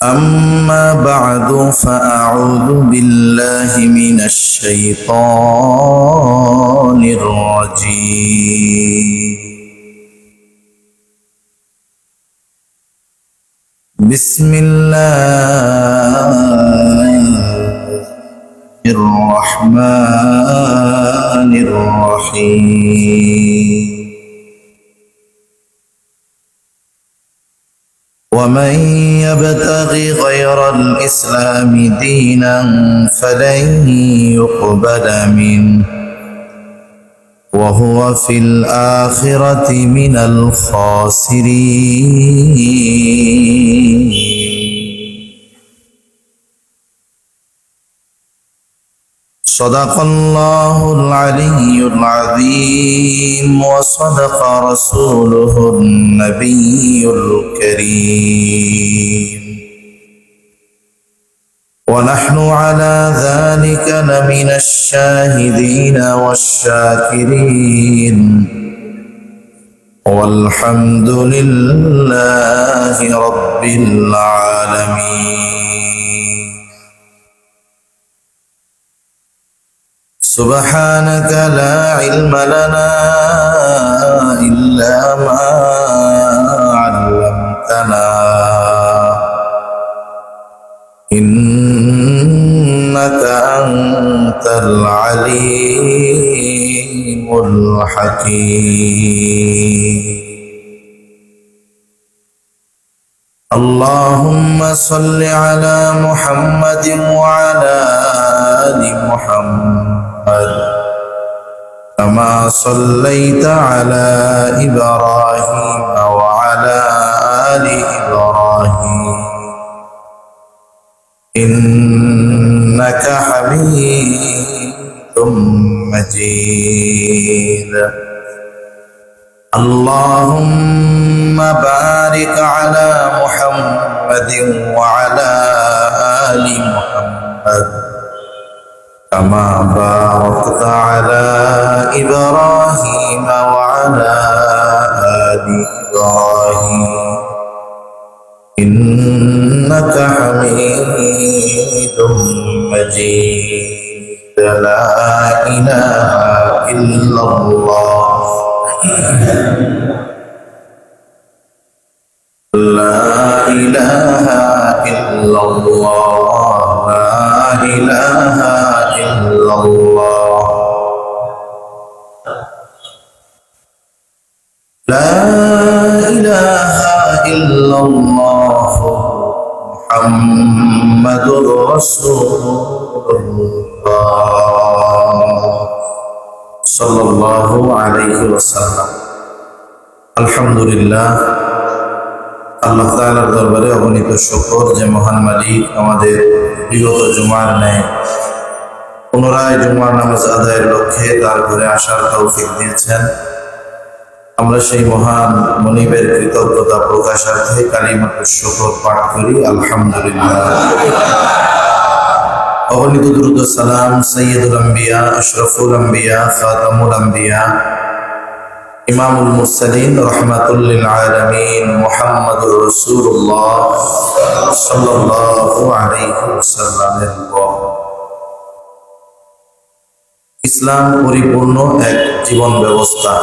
أما بعد فأعوذ بالله من الشيطان الرجيم. بسم الله الرحمن الرحيم. ومن يبتغي غير الإسلام دينا فلن يقبل منه وهو في الآخرة من الخاسرين. صدق الله العلي العظيم وصدق رسوله النبي الكريم، ونحن على ذلك لمن الشاهدين والشاكرين، والحمد لله رب العالمين. سبحانك لا علم لنا إلا ما علمتنا إنك أنت العليم الحكيم. اللهم صل على محمد وعلى آل محمد كما صليت على إبراهيم وعلى آل إبراهيم إنك حميد مجيد. اللهم بارك على محمد وعلى آل محمد كما باركت على إبراهيم وعلى آل إبراهيم إنك حميد مجيد. لا إله إلا الله لا إله إلا الله لا إله إلا الله لا إله إلا الله محمد رسول الله صلى الله عليه وسلم. الحمد لله, আল্লাহ তাআলার দরবারে অগণিত শুকর যে মহান মালিক আমাদের বিগত জুমার ন্যায় পুনরায় জুমার নামাজ আদায়ের লক্ষ্যে তার ঘরে আসার তৌফিক দিয়েছেন। আমরা সেই মহান মনিবের কৃতজ্ঞতা প্রকাশার্থে কালিমাতুশ শুকর পাঠ করি আলহামদুলিল্লাহ। অগণিত দুরূদ ও সালাম সাইয়্যিদুল আম্বিয়া আশরাফুল আম্বিয়া খাতামুল আম্বিয়া ইমামুল মুরসালিন রাহমাতুল লিল আলামিন মুহাম্মাদুর রাসূলুল্লাহ সাল্লাল্লাহু আলাইহি ওয়াসাল্লামের উপর। ইসলাম পরিপূর্ণ এক জীবন ব্যবস্থা।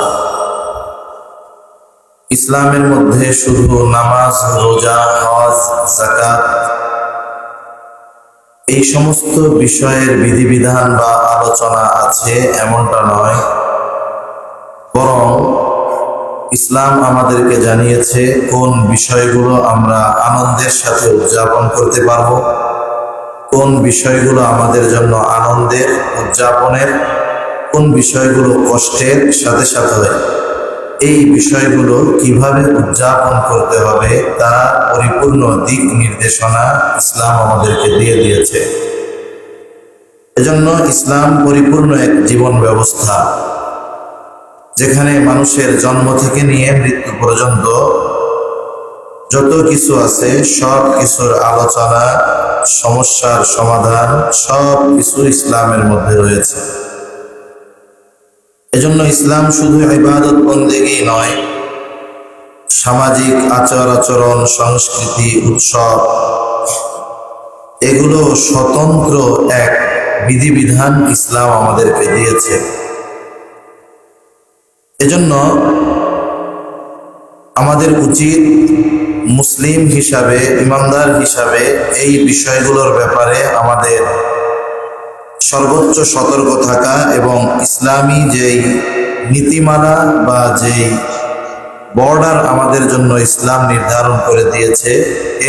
ইসলামের মধ্যে শুধু নামাজ, রোজা, হজ, যাকাত এই সমস্ত বিষয়ের বিধিবিধান বা আলোচনা আছে এমনটা নয়, বরং ইসলাম আমাদেরকে জানিয়েছে কোন বিষয়গুলো আমরা আনন্দের সাথে উদযাপন করতে পারবো, কোন বিষয়গুলো আমাদের জন্য আনন্দের উদযাপনের, কোন বিষয়গুলো কষ্টের সাথে সাথে এই বিষয়গুলো কিভাবে উদযাপন করতে হবে তার পরিপূর্ণ দিক নির্দেশনা ইসলাম আমাদেরকে দিয়ে দিয়েছে। এজন্য ইসলাম পরিপূর্ণ এক জীবন ব্যবস্থা, যেখানে মানুষের জন্ম থেকে নিয়ে মৃত্যু পর্যন্ত যত কিছু আছে সব কিছুর আলোচনা, সমস্যার সমাধান সব কিছু ইসলামের মধ্যে রয়েছে। এজন্য ইসলাম শুধু ইবাদত বন্দেগী নয়, সামাজিক আচার আচরণ, সংস্কৃতি, উৎসব এগুলো স্বতন্ত্র এক বিধিবিধান ইসলাম আমাদেরকে দিয়েছে। এজন্য আমাদের উচিত মুসলিম হিসাবে, ইমানদার হিসাবে এই বিষয়গুলোর ব্যাপারে আমাদের সর্বোচ্চ সতর্ক থাকা এবং ইসলামী যেই নীতিমালা বা যেই বর্ডার আমাদের জন্য ইসলাম নির্ধারণ করে দিয়েছে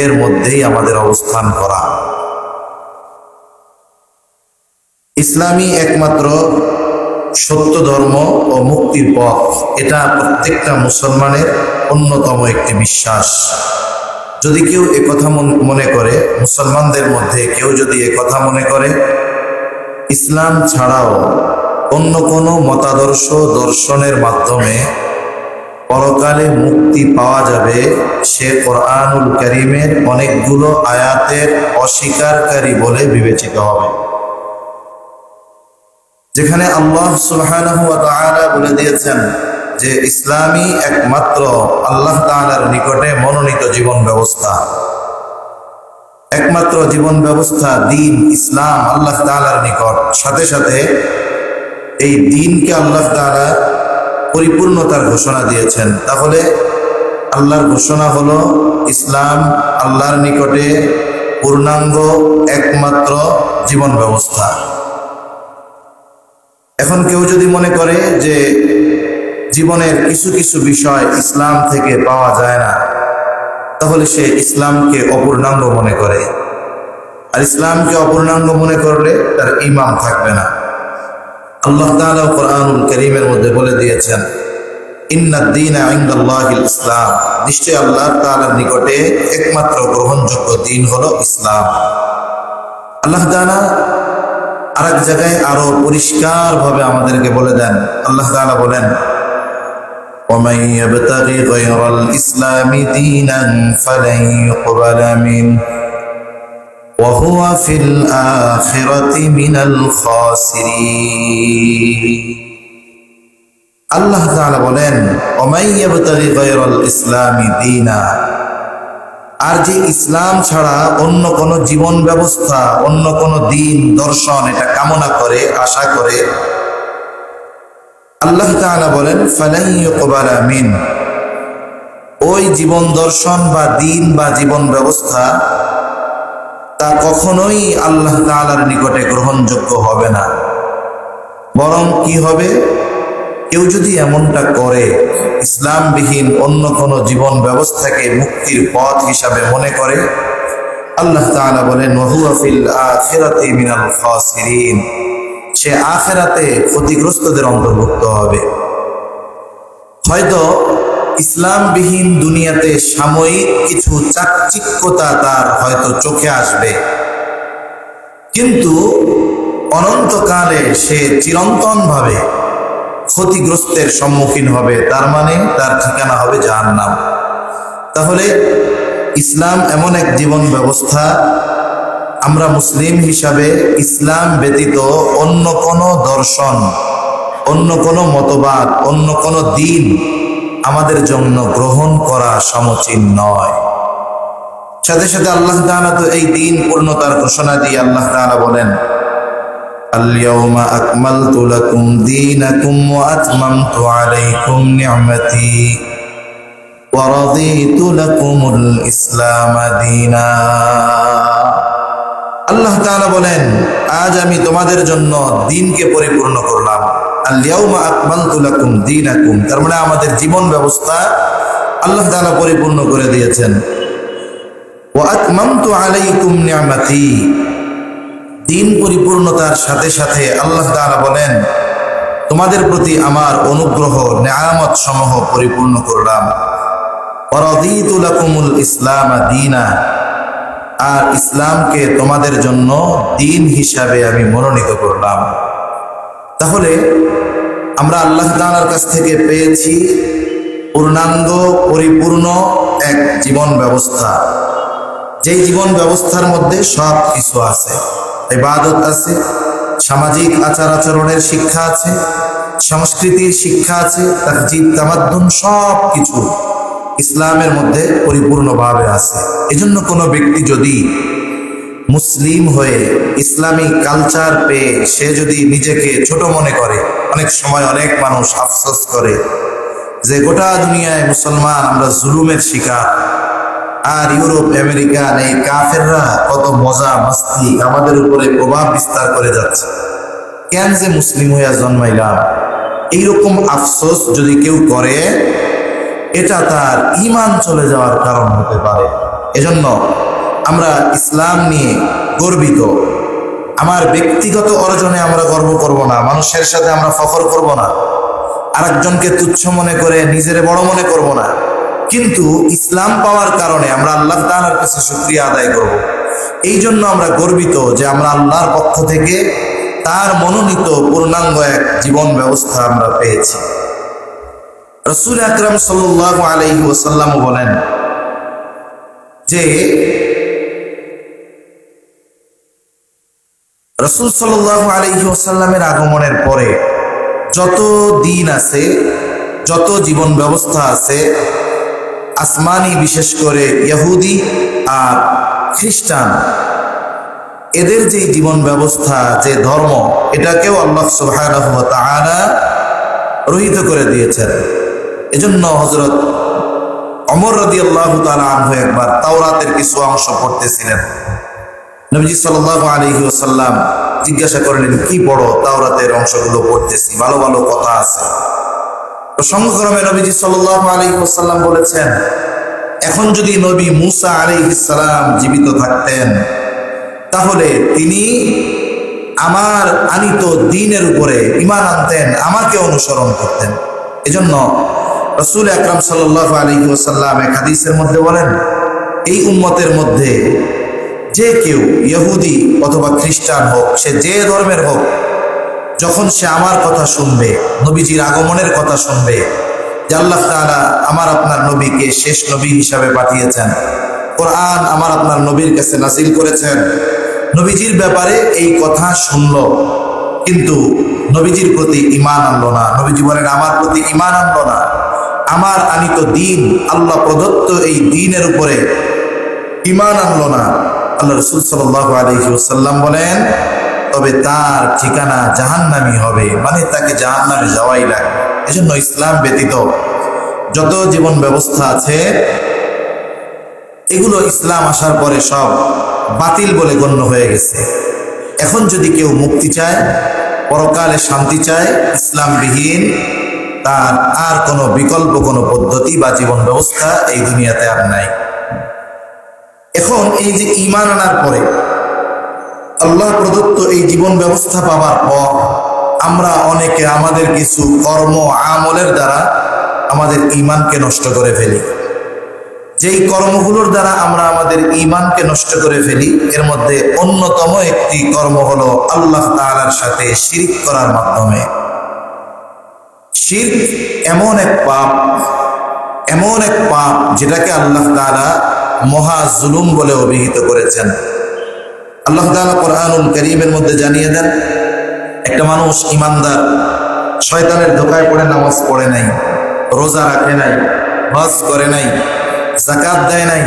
এর মধ্যেই আমাদের অবস্থান করা। ইসলামই একমাত্র সত্য ধর্ম ও মুক্তির পথ, এটা প্রত্যেকটা মুসলমানের অন্যতম একটি বিশ্বাস। যদি কেউ একথা মনে করে, মুসলমানদের মধ্যে কেউ যদি একথা মনে করে ইসলাম ছাড়াও অন্য কোনো মতাদর্শ দর্শনের মাধ্যমে পরকালে মুক্তি পাওয়া যাবে, সে কোরআনুল কারীমের অনেকগুলো আয়াতের অস্বীকারী বলে বিবেচিত হবে। যেখানে আল্লাহ সুবহানাহু ওয়া তাআলা বলে দিয়েছেন যে ইসলামই একমাত্র আল্লাহ তাআলার নিকটে মনোনীত জীবন ব্যবস্থা, একমাত্র জীবন ব্যবস্থা দ্বীন ইসলাম আল্লাহ তাআলার নিকট। সাথে সাথে এই দ্বীনকে আল্লাহ তাআলা পরিপূর্ণতার ঘোষণা দিয়েছেন। তাহলে আল্লাহর ঘোষণা হলো ইসলাম আল্লাহর নিকটে পূর্ণাঙ্গ একমাত্র জীবন ব্যবস্থা। এখন কেউ যদি মনে করে যে জীবনের কিছু কিছু বিষয় ইসলাম থেকে পাওয়া যায় না, তাহলে সে ইসলামকে অপূর্ণাঙ্গ মনে করে। আর ইসলামকে অপূর্ণাঙ্গ মনে করলে তার ঈমান থাকবে না। আল্লাহ তাআলা কোরআনুল কারীমের মধ্যে বলে দিয়েছেন ইন্নাদ দীনা ইনদাল্লাহিল ইসলাম, নিশ্চয় আল্লাহ তাআলার নিকটে একমাত্র গ্রহণযোগ্য দ্বীন হলো ইসলাম। আল্লাহ তাআলা আরেক জায়গায় আরো পরিষ্কার ভাবে আমাদেরকে বলে দেন, আল্লাহ তাআলা বলেন وَمَن يَبْتَغِ غَيْرَ الْإِسْلَامِ دِينًا فَلَن يُقْبَلَ مِنْهُ وَهُوَ فِي الْآخِرَةِ مِنَ الْخَاسِرِينَ। আল্লাহ তাআলা বলেন وَمَن يَبْتَغِ غَيْرَ الْإِسْلَامِ دِينًا, আর যে ইসলাম ছাড়া অন্য কোন জীবন ব্যবস্থা, অন্য কোন দিন দর্শন এটা কামনা করে, আশা করে, আল্লাহ তাআলা বলেন ফালান ইউকবালা মিন, ওই জীবন দর্শন বা দিন বা জীবন ব্যবস্থা তা কখনোই আল্লাহ তাআলার নিকটে গ্রহণযোগ্য হবে না। বরং কি হবে, কেউ যদি এমনটা করে, ইসলামবিহীন অন্য কোনো জীবন ব্যবস্থাকে মুক্তির পথ হিসাবে মনে করে, আল্লাহ তাআলা বলেন ওয়াহুয়া ফিল আখিরাতি মিনাল খাসিরিন, সে আখিরাতে ক্ষতিগ্রস্তদের অন্তর্ভুক্ত হবে। হয়তো ইসলামবিহীন দুনিয়াতে সাময়িক কিছু চাকচিক্যতা তার হয়তো চোখে আসবে, কিন্তু অনন্তকালে সে চিরন্তন ভাবে ক্ষতিগ্রস্তের সম্মুখীন হবে। তার মানে তার ঠিকানা হবে জাহান্নাম। তাহলে ইসলাম এমন এক জীবন ব্যবস্থা, আমরা মুসলিম হিসাবে ইসলাম ব্যতীত অন্য কোনো দর্শন, অন্য কোনো মতবাদ, অন্য কোনো দিন আমাদের জন্য গ্রহণ করা সমীচীন নয়। সাথে সাথে আল্লাহ তাআলা তো এই দিন পূর্ণতার ঘোষণা দিয়ে আল্লাহ তাআলা বলেন আল-ইয়াওমা আকমালতু লাকুম দীনাকুম ওয়া আতমামতু আলাইকুম নি'মাতি ওয়া রাদিতু লাকুমুল ইসলাম দীনা। আল্লাহ তাআলা বলেন আজ আমি তোমাদের জন্য দ্বীনকে পরিপূর্ণ করলাম। আল-ইয়াওমা আকমালতু লাকুম দীনাকুম, তার মানে আমাদের জীবন ব্যবস্থা আল্লাহ তাআলা পরিপূর্ণ করে দিয়েছেন। ওয়া আতমামতু আলাইকুম নি'মাতি, দ্বীন পরিপূর্ণতার সাথে সাথে আল্লাহ তাআলা বলেন তোমাদের প্রতি আমার অনুগ্রহ নেয়ামত সমূহ পরিপূর্ণ করলাম। ওয়া রাদিতু লাকুমুল ইসলাম দীনা, আর ইসলামকে তোমাদের জন্য দ্বীন হিসাবে আমি মনোনীত করলাম। তাহলে আমরা আল্লাহ তাআলার কাছ থেকে পেয়েছি পূর্ণাঙ্গ পরিপূর্ণ এক জীবন ব্যবস্থা, যেই জীবন ব্যবস্থার মধ্যে সব কিছু আছে। ইবাদত আছে, সামাজিক আচার আচরণের শিক্ষা আছে, সংস্কৃতির শিক্ষা আছে, তাহজিব তামাদ্দুন সব কিছু ইসলামের মধ্যে পরিপূর্ণভাবে আছে। এজন্য কোনো ব্যক্তি যদি মুসলিম হয়ে ইসলামী কালচার পেয়ে সে যদি নিজেকে ছোট মনে করে, অনেক সময় অনেক মানুষ আফসোস করে যে গোটা দুনিয়ায় মুসলমান আমরা জুলুমের শিকার, আর ইউরোপ আমেরিকান এই কাফেররা কত মজা মস্তি আমাদের উপরে প্রভাব বিস্তার করে যাচ্ছে, কেন যে মুসলিম হইয়া জন্মাইলাম। এইরকম আফসোস যদি কেউ করে, এটা তার ঈমান চলে যাওয়ার কারণ হতে পারে। এজন্য আমরা ইসলাম নিয়ে গর্বিত। আমার ব্যক্তিগত অর্জনে আমরা গর্ব করব না, মানুষের সাথে আমরা ফখর করব না, আরেকজনকে তুচ্ছ মনে করে নিজেরে বড় মনে করব না, কিন্তু ইসলাম পাওয়ার কারণে আমরা আল্লাহ তাআলার কাছে শুকরিয়া আদায় করব। এই জন্য আমরা গর্বিত যে আমরা আল্লাহর পক্ষ থেকে তার মনোনীত পূর্ণাঙ্গ এক জীবন ব্যবস্থা আমরা পেয়েছি। রাসূল আকরাম সাল্লাল্লাহু আলাইহি ওয়াসাল্লাম বলেন যে রাসূল সাল্লাল্লাহু আলাইহি ওয়াসাল্লামের আগমনের পরে যত দিন আছে, যত জীবন ব্যবস্থা আছে, আসমানি বিশেষ করে ইহুদি আর খ্রিস্টান, এদের যে জীবন ব্যবস্থা, যে ধর্ম, এটাকেও আল্লাহ সুবহানাহু ওয়া তাআলা রহিত করে দিয়েছেন। এজন্য হযরত ওমর রাদিয়াল্লাহু তাআলা আনহু একবার তাওরাতের কিছু অংশ পড়তেছিলেন। নবীজি সাল্লাল্লাহু আলাইহি ওয়াসাল্লাম জিজ্ঞাসা করলেন, কি পড়ো? তাওরাতের অংশগুলো পড়তেছি, ভালো ভালো কথা আছে। প্রসঙ্গক্রমে নবীজি সাল্লাল্লাহু আলাইহি ওয়াসাল্লাম বলেছেন, এখন যদি নবী মূসা আলাইহিস সালাম জীবিত থাকতেন তাহলে তিনি আমার আনিত দ্বীনের উপরে ঈমান আনতেন, আমাকে অনুসরণ করতেন। এজন্য রাসূল আকরাম সাল্লাল্লাহু আলাইহি ওয়াসাল্লাম এক হাদিসের মধ্যে বলেন, এই উম্মতের মধ্যে যে কেউ ইহুদি অথবা খ্রিস্টান হোক, সে যে ধর্মের হোক, যখন সে আমার কথা শুনবে, নবীজির আগমনের কথা শুনবে, যে আল্লাহ তাআলা আমার আপনার নবীকে শেষ নবী হিসাবে পাঠিয়েছেন, কোরআন আমার আপনার নবীর কাছে নাযিল করেছেন, নবীজির ব্যাপারে এই কথা শুনলো, কিন্তু নবীজির প্রতি ঈমান আনলো না, নবীজি বলেন আমার প্রতি ঈমান আনলো না, আমার আনিত দ্বীন, আল্লাহ প্রদত্ত এই দ্বীনের উপরে ঈমান আনলো না, আল্লাহ রাসূল সাল্লাল্লাহু আলাইহি ওয়াসাল্লাম বলেন, তবে তার ঠিকানা জাহান্নামী হবে, মানে তাকে জাহান্নামে যাওয়াই লাগবে। এজন্য ইসলাম ব্যতীত যত জীবন ব্যবস্থা আছে, এগুলো ইসলাম আসার পরে সব বাতিল বলে গণ্য হয়ে গেছে। এখন যদি কেউ মুক্তি চায়, পরকালে শান্তি চায়, ইসলামবিহীন তার আর কোনো বিকল্প কোনো পদ্ধতি বা জীবন ব্যবস্থা এই দুনিয়াতে আর নাই। এখন এই যে ঈমান আনার পরে, আল্লাহ প্রদত্ত এই জীবন ব্যবস্থা পাওয়ার পর, আমরা অনেকে আমাদের কিছু কর্ম আমলের দ্বারা আমাদের ঈমানকে নষ্ট করে ফেলি। যেই কর্মগুলোর দ্বারা আমরা আমাদের ঈমানকে নষ্ট করে ফেলি, এর মধ্যে অন্যতম একটি কর্ম হলো আল্লাহ তাআলার সাথে শিরক করার মাধ্যমে। শিরক এমন এক পাপ যেটাকে আল্লাহ তাআলা মহা জুলুম বলে অভিহিত করেছেন। আল্লাহ তাআলা কোরআনুল কারীমের মধ্যে জানিয়ে দেন, একটা মানুষ ইমানদার শয়তানের ধোঁকায় পড়ে নামাজ পড়ে নাই, রোজা রাখে নাই, হজ করে নাই, যাকাত দেয় নাই,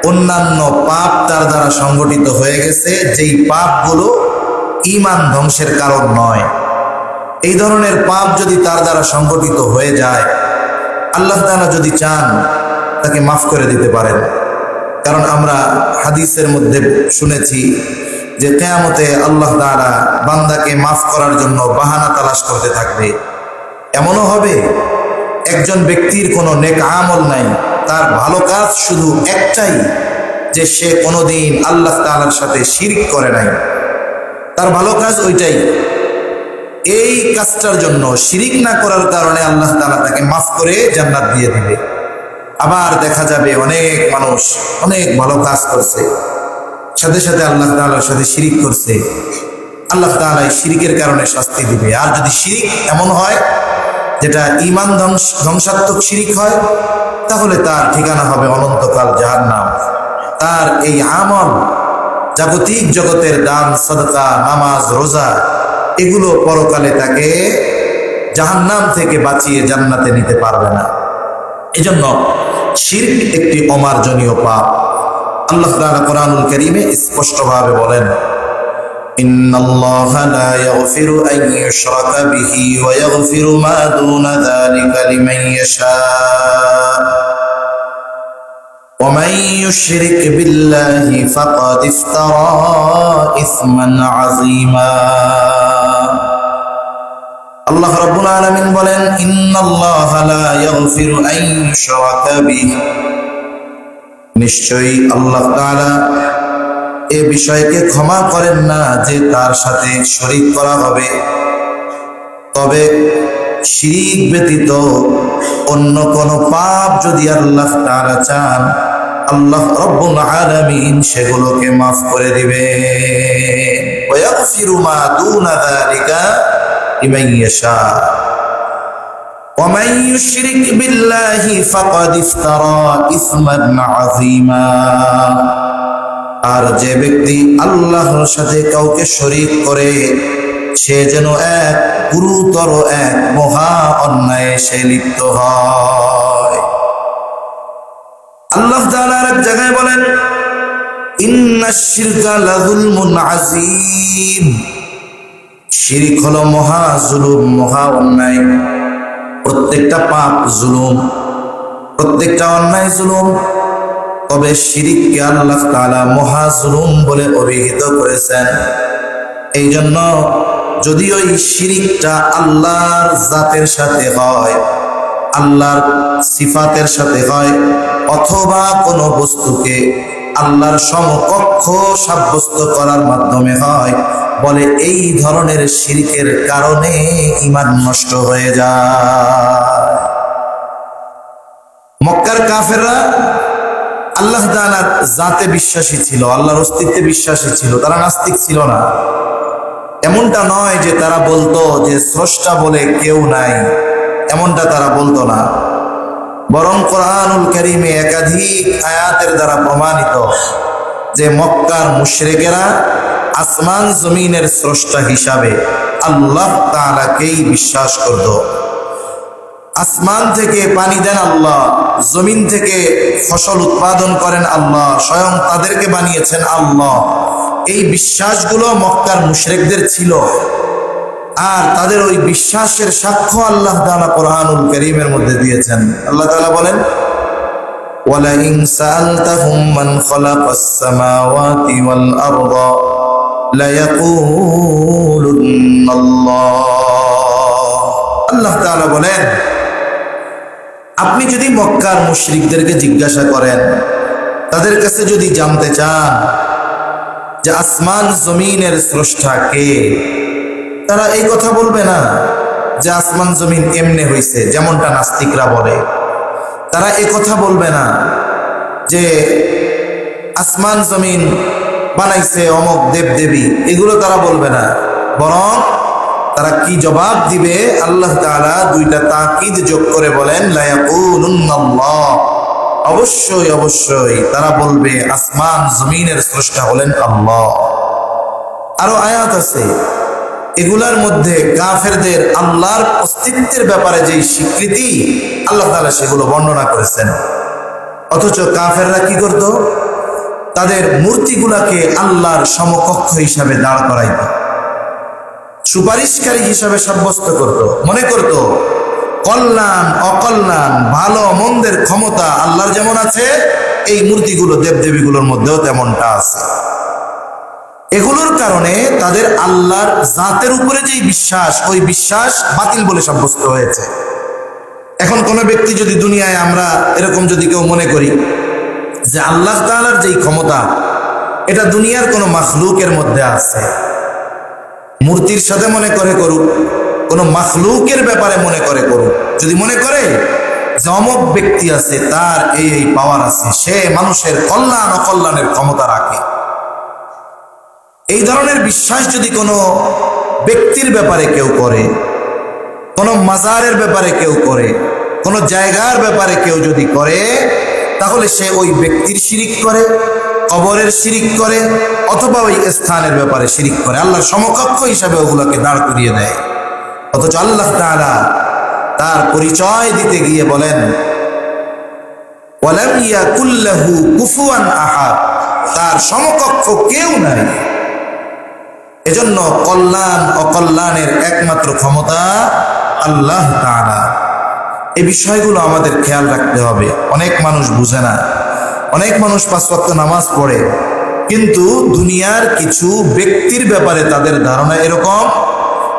অন্যান্য পাপ তার দ্বারা সংগঠিত হয়ে গেছে, যেই পাপগুলো ঈমান ধ্বংসের কারণ নয়। এই ধরনের পাপ যদি তার দ্বারা সংগঠিত হয়ে যায়, আল্লাহ তাআলা যদি চান তাকে মাফ করে দিতে পারেন। কারণ আমরা হাদিসের মধ্যে শুনেছি যে কিয়ামতে আল্লাহ তাআলা বান্দাকে মাফ করার জন্য বাহানা তালাশ করতে থাকবে। এমনও হবে একজন ব্যক্তির কোনো নেক আমল নাই, তার ভালো কাজ শুধু একটাই, যে সে কোনোদিন আল্লাহ তাআলার সাথে শিরক করে নাই, তার ভালো কাজ ওইটাই। এই কাজটার জন্য, শিরক না করার কারণে আল্লাহ তাআলা তাকে মাফ করে জান্নাত দিয়ে দিবে। আবার দেখা যাবে অনেক মানুষ অনেক ভালো কাজ করছে, সাথে সাথে আল্লাহ তাআলার সাথে শিরক করছে, আল্লাহ তাআলা শিরকের কারণে শাস্তি দিবে। আর যদি শিরক এমন হয় যেটা ঈমান ধ্বংসাত্মক শিরক হয়, তাহলে তার ঠিকানা হবে অনন্তকাল জাহান্নাম। তার এই আমল, জাগতিক জগতের দান, সাদকা, নামাজ, রোজা, এগুলো পরকালে তাকে জাহান্নাম থেকে বাঁচিয়ে জান্নাতে নিতে পারবে না। এজন্য শিরক একটি অমার্জনীয় পাপ। আল্লাহ তাআলা কোরআনুল কারীমে স্পষ্টভাবে বলেন, ইন্নাল্লাহা লা ইয়াগফিরু আন ইউশরাকা বিহি ওয়া ইয়াগফিরু মা দুনা যালিকা লিমান ইয়াশা ওয়া মান ইউশরিক বিল্লাহি ফাকাদ ইফতারা ইসমান আযীমা। আল্লাহ রাব্বুল আলামিন বলেন, ইন্নাল্লাহা লা ইয়াগফিরু আন ইউশরাকা বিহি, নিশ্চয়ই আল্লাহ তাআলা এ বিষয়কে ক্ষমা করেন না যে তার সাথে শরীক করা হবে। তবে শিরক ব্যতীত অন্য কোন পাপ যদি আল্লাহ তাআলা চান, আল্লাহ রব্বুল আলামিন সেগুলোকে মাফ করে দিবেন। ওয়া ইয়াগফিরু মা দুনা যালিকা লিমান ইয়াশা ওয়া মান ইউশরিক বিল্লাহি ফাকাদ ইফতারা ইসমান আযীমা। আর যে ব্যক্তি আল্লাহর সাথে কাউকে শরীক করে, সে যেন এক গুরুতর এক মহা অন্যায়ে সে লিপ্ত হয়। আল্লাহ তাআলা এক জায়গায় বলেন, ইন্নাশ শিরকা লাযুলমুন আযীম, শিরক হলো মহা জুলুম, মহা অন্যায়। প্রত্যেকটা পাপ জুলুম, প্রত্যেকটা অন্যায় জুলুম। তবে শিরককে আল্লাহ তাআলা মহা জুলুম বলে অভিহিত করেছেন। এই জন্য যদি ওই শিরকটা আল্লাহর জাতের সাথে হয়, আল্লাহর সিফাতের সাথে হয়, অথবা কোনো বস্তুকে আল্লাহর সমকক্ষ সাব্যস্ত করার মাধ্যমে হয়, বলে এই ধরনের শিরকের কারণে ঈমান নষ্ট হয়ে যায়। মক্কার কাফেররা আল্লাহ তাআলার জাতে বিশ্বাসী ছিল, আল্লাহর অস্তিত্বে বিশ্বাসী ছিল, তারা নাস্তিক ছিল না। এমনটা নয় যে তারা বলতো যে স্রষ্টা বলে কেউ নাই, এমনটা তারা বলতো না। বরং কোরআনুল কারীমে একাধিক আয়াতের দ্বারা প্রমাণিত যে মক্কার মুশরিকেরা আসমান জমিনের স্রষ্টা হিসাবে আল্লাহ তাআলাকেই বিশ্বাস করত। আসমান থেকে পানি দেন আল্লাহ, জমিন থেকে ফসল উৎপাদন করেন আল্লাহ, স্বয়ং তাদেরকে বানিয়েছেন আল্লাহ। এই বিশ্বাসগুলো মক্কার মুশরিকদের ছিল। আর তাদের ওই বিশ্বাসের সাক্ষ্য আল্লাহ তাআলা কোরআনুল কারীমের মধ্যে দিয়েছেন। আল্লাহ তাআলা বলেন, ওয়ালা ইন সাআলতাহুম মান খালাকাস সামাওয়াতি ওয়াল আরদা লা ইয়াকুলুন্নাল্লাহ। আল্লাহ তাআলা বলেন, আপনি যদি মক্কার মুশরিকদেরকে জিজ্ঞাসা করেন, তাদের কাছে যদি জানতে চান যে আসমান জমিনের স্রষ্টা কে, তারা এই কথা বলবে না যে আসমান জমিন এমনে হইছে, যেমনটা নাস্তিকরা বলে। তারা এই কথা বলবে না যে আসমান জমিন বানাইছে অমুক দেব দেবী, এগুলো তারা বলবে না। বরং তারা কি জবাব দিবে, আল্লাহ তাআলা দুইটা তাকিদ যোগ করে বলেন, লা ইয়াকুলুন্নাল্লাহ, অবশ্যই অবশ্যই তারা বলবে আসমান জমিনের স্রষ্টা হলেন আল্লাহ। আরো আয়াত আছে, এগুলার মধ্যে কাফেরদের আল্লাহর অস্তিত্বের ব্যাপারে যে স্বীকৃতি, আল্লাহ তাআলা সেগুলো বর্ণনা করেছেন। অথচ কাফেররা কি করত? তাদের মূর্তিগুলাকে আল্লাহর সমকক্ষ হিসাবে দাঁড় করাইত, সুপারিশকারী হিসাবে সাব্যস্ত করত। মনে করত কল্যাণ অকল্যাণ, ভালো মন্দের ক্ষমতা আল্লাহর যেমন আছে, এই মূর্তিগুলো দেবদেবীগুলোর মধ্যেও তেমনটা আছে। এগুলোর কারণে তাদের আল্লাহর জাতের উপরে যে বিশ্বাস, ওই বিশ্বাস বাতিল বলে সাব্যস্ত হয়েছে। এখন কোনো ব্যক্তি যদি দুনিয়ায়, আমরা এরকম যদি কেউ মনে করি যে আল্লাহ তাআলার যেই ক্ষমতা, এটা দুনিয়ার কোনো মাখলুকের মধ্যে আছে, মূর্তির সাথে মনে করে করুক, কোনো মাখলুকের ব্যাপারে মনে করে করুক, যদি মনে করে যে অমুক ব্যক্তি আছে, তার এই এই পাওয়ার আছে, সে মানুষের কল্যাণ অকল্যাণের ক্ষমতা রাখে, এই ধরনের বিশ্বাস যদি কোনো ব্যক্তির ব্যাপারে কেউ করে, কোনো মাজারের ব্যাপারে কেউ করে, কোনো জায়গার ব্যাপারে কেউ যদি করে, তাহলে সে ওই ব্যক্তির শিরিক করে, কবরের শিরিক করে, অথবা ওই স্থানের ব্যাপারে শিরিক করে, আল্লাহর সমকক্ষ হিসাবে ওগুলোকে দাঁড় করিয়ে দেয়। অথচ আল্লাহ তাআলা তার পরিচয় দিতে গিয়ে বলেন, ওয়ালাম ইয়াকুল লাহু কুফুয়ান আহাদ, তার সমকক্ষ কেউ নাই। এজন্য কল্যাণ অকল্যাণের একমাত্র ক্ষমতা আল্লাহ তাআলা। এই বিষয়গুলো আমাদের খেয়াল রাখতে হবে। অনেক মানুষ বুঝে না, অনেক মানুষ 5 ওয়াক্ত নামাজ পড়ে, কিন্তু দুনিয়ার কিছু ব্যক্তির ব্যাপারে তাদের ধারণা এরকম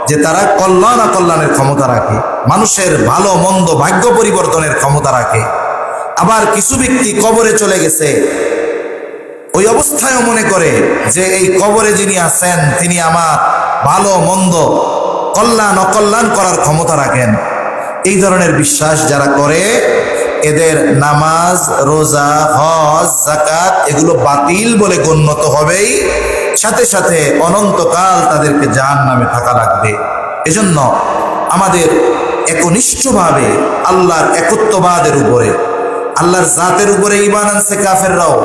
যে তারা কল্যাণ অকল্যাণের ক্ষমতা রাখে, মানুষের ভালো মন্দ ভাগ্য পরিবর্তনের ক্ষমতা রাখে। আবার কিছু ব্যক্তি কবরে চলে গেছে, ওই অবস্থায়ও মনে করে যে এই কবরে যিনি আছেন তিনি আমার ভালো মন্দ কল্যাণ অকল্যাণ করার ক্ষমতা রাখেন। এই ধরনের বিশ্বাস যারা করে এদের নামাজ, রোজা, হজ, যাকাত এগুলো বাতিল বলে গণ্য হবেই, সাথে সাথে অনন্তকাল তাদেরকে জাহান্নামে থাকা লাগবে। এজন্য আমাদের একনিষ্ঠভাবে আল্লাহর একত্ববাদের উপরে, আল্লাহর জাতের উপরে ঈমান আনছে কাফেররাও,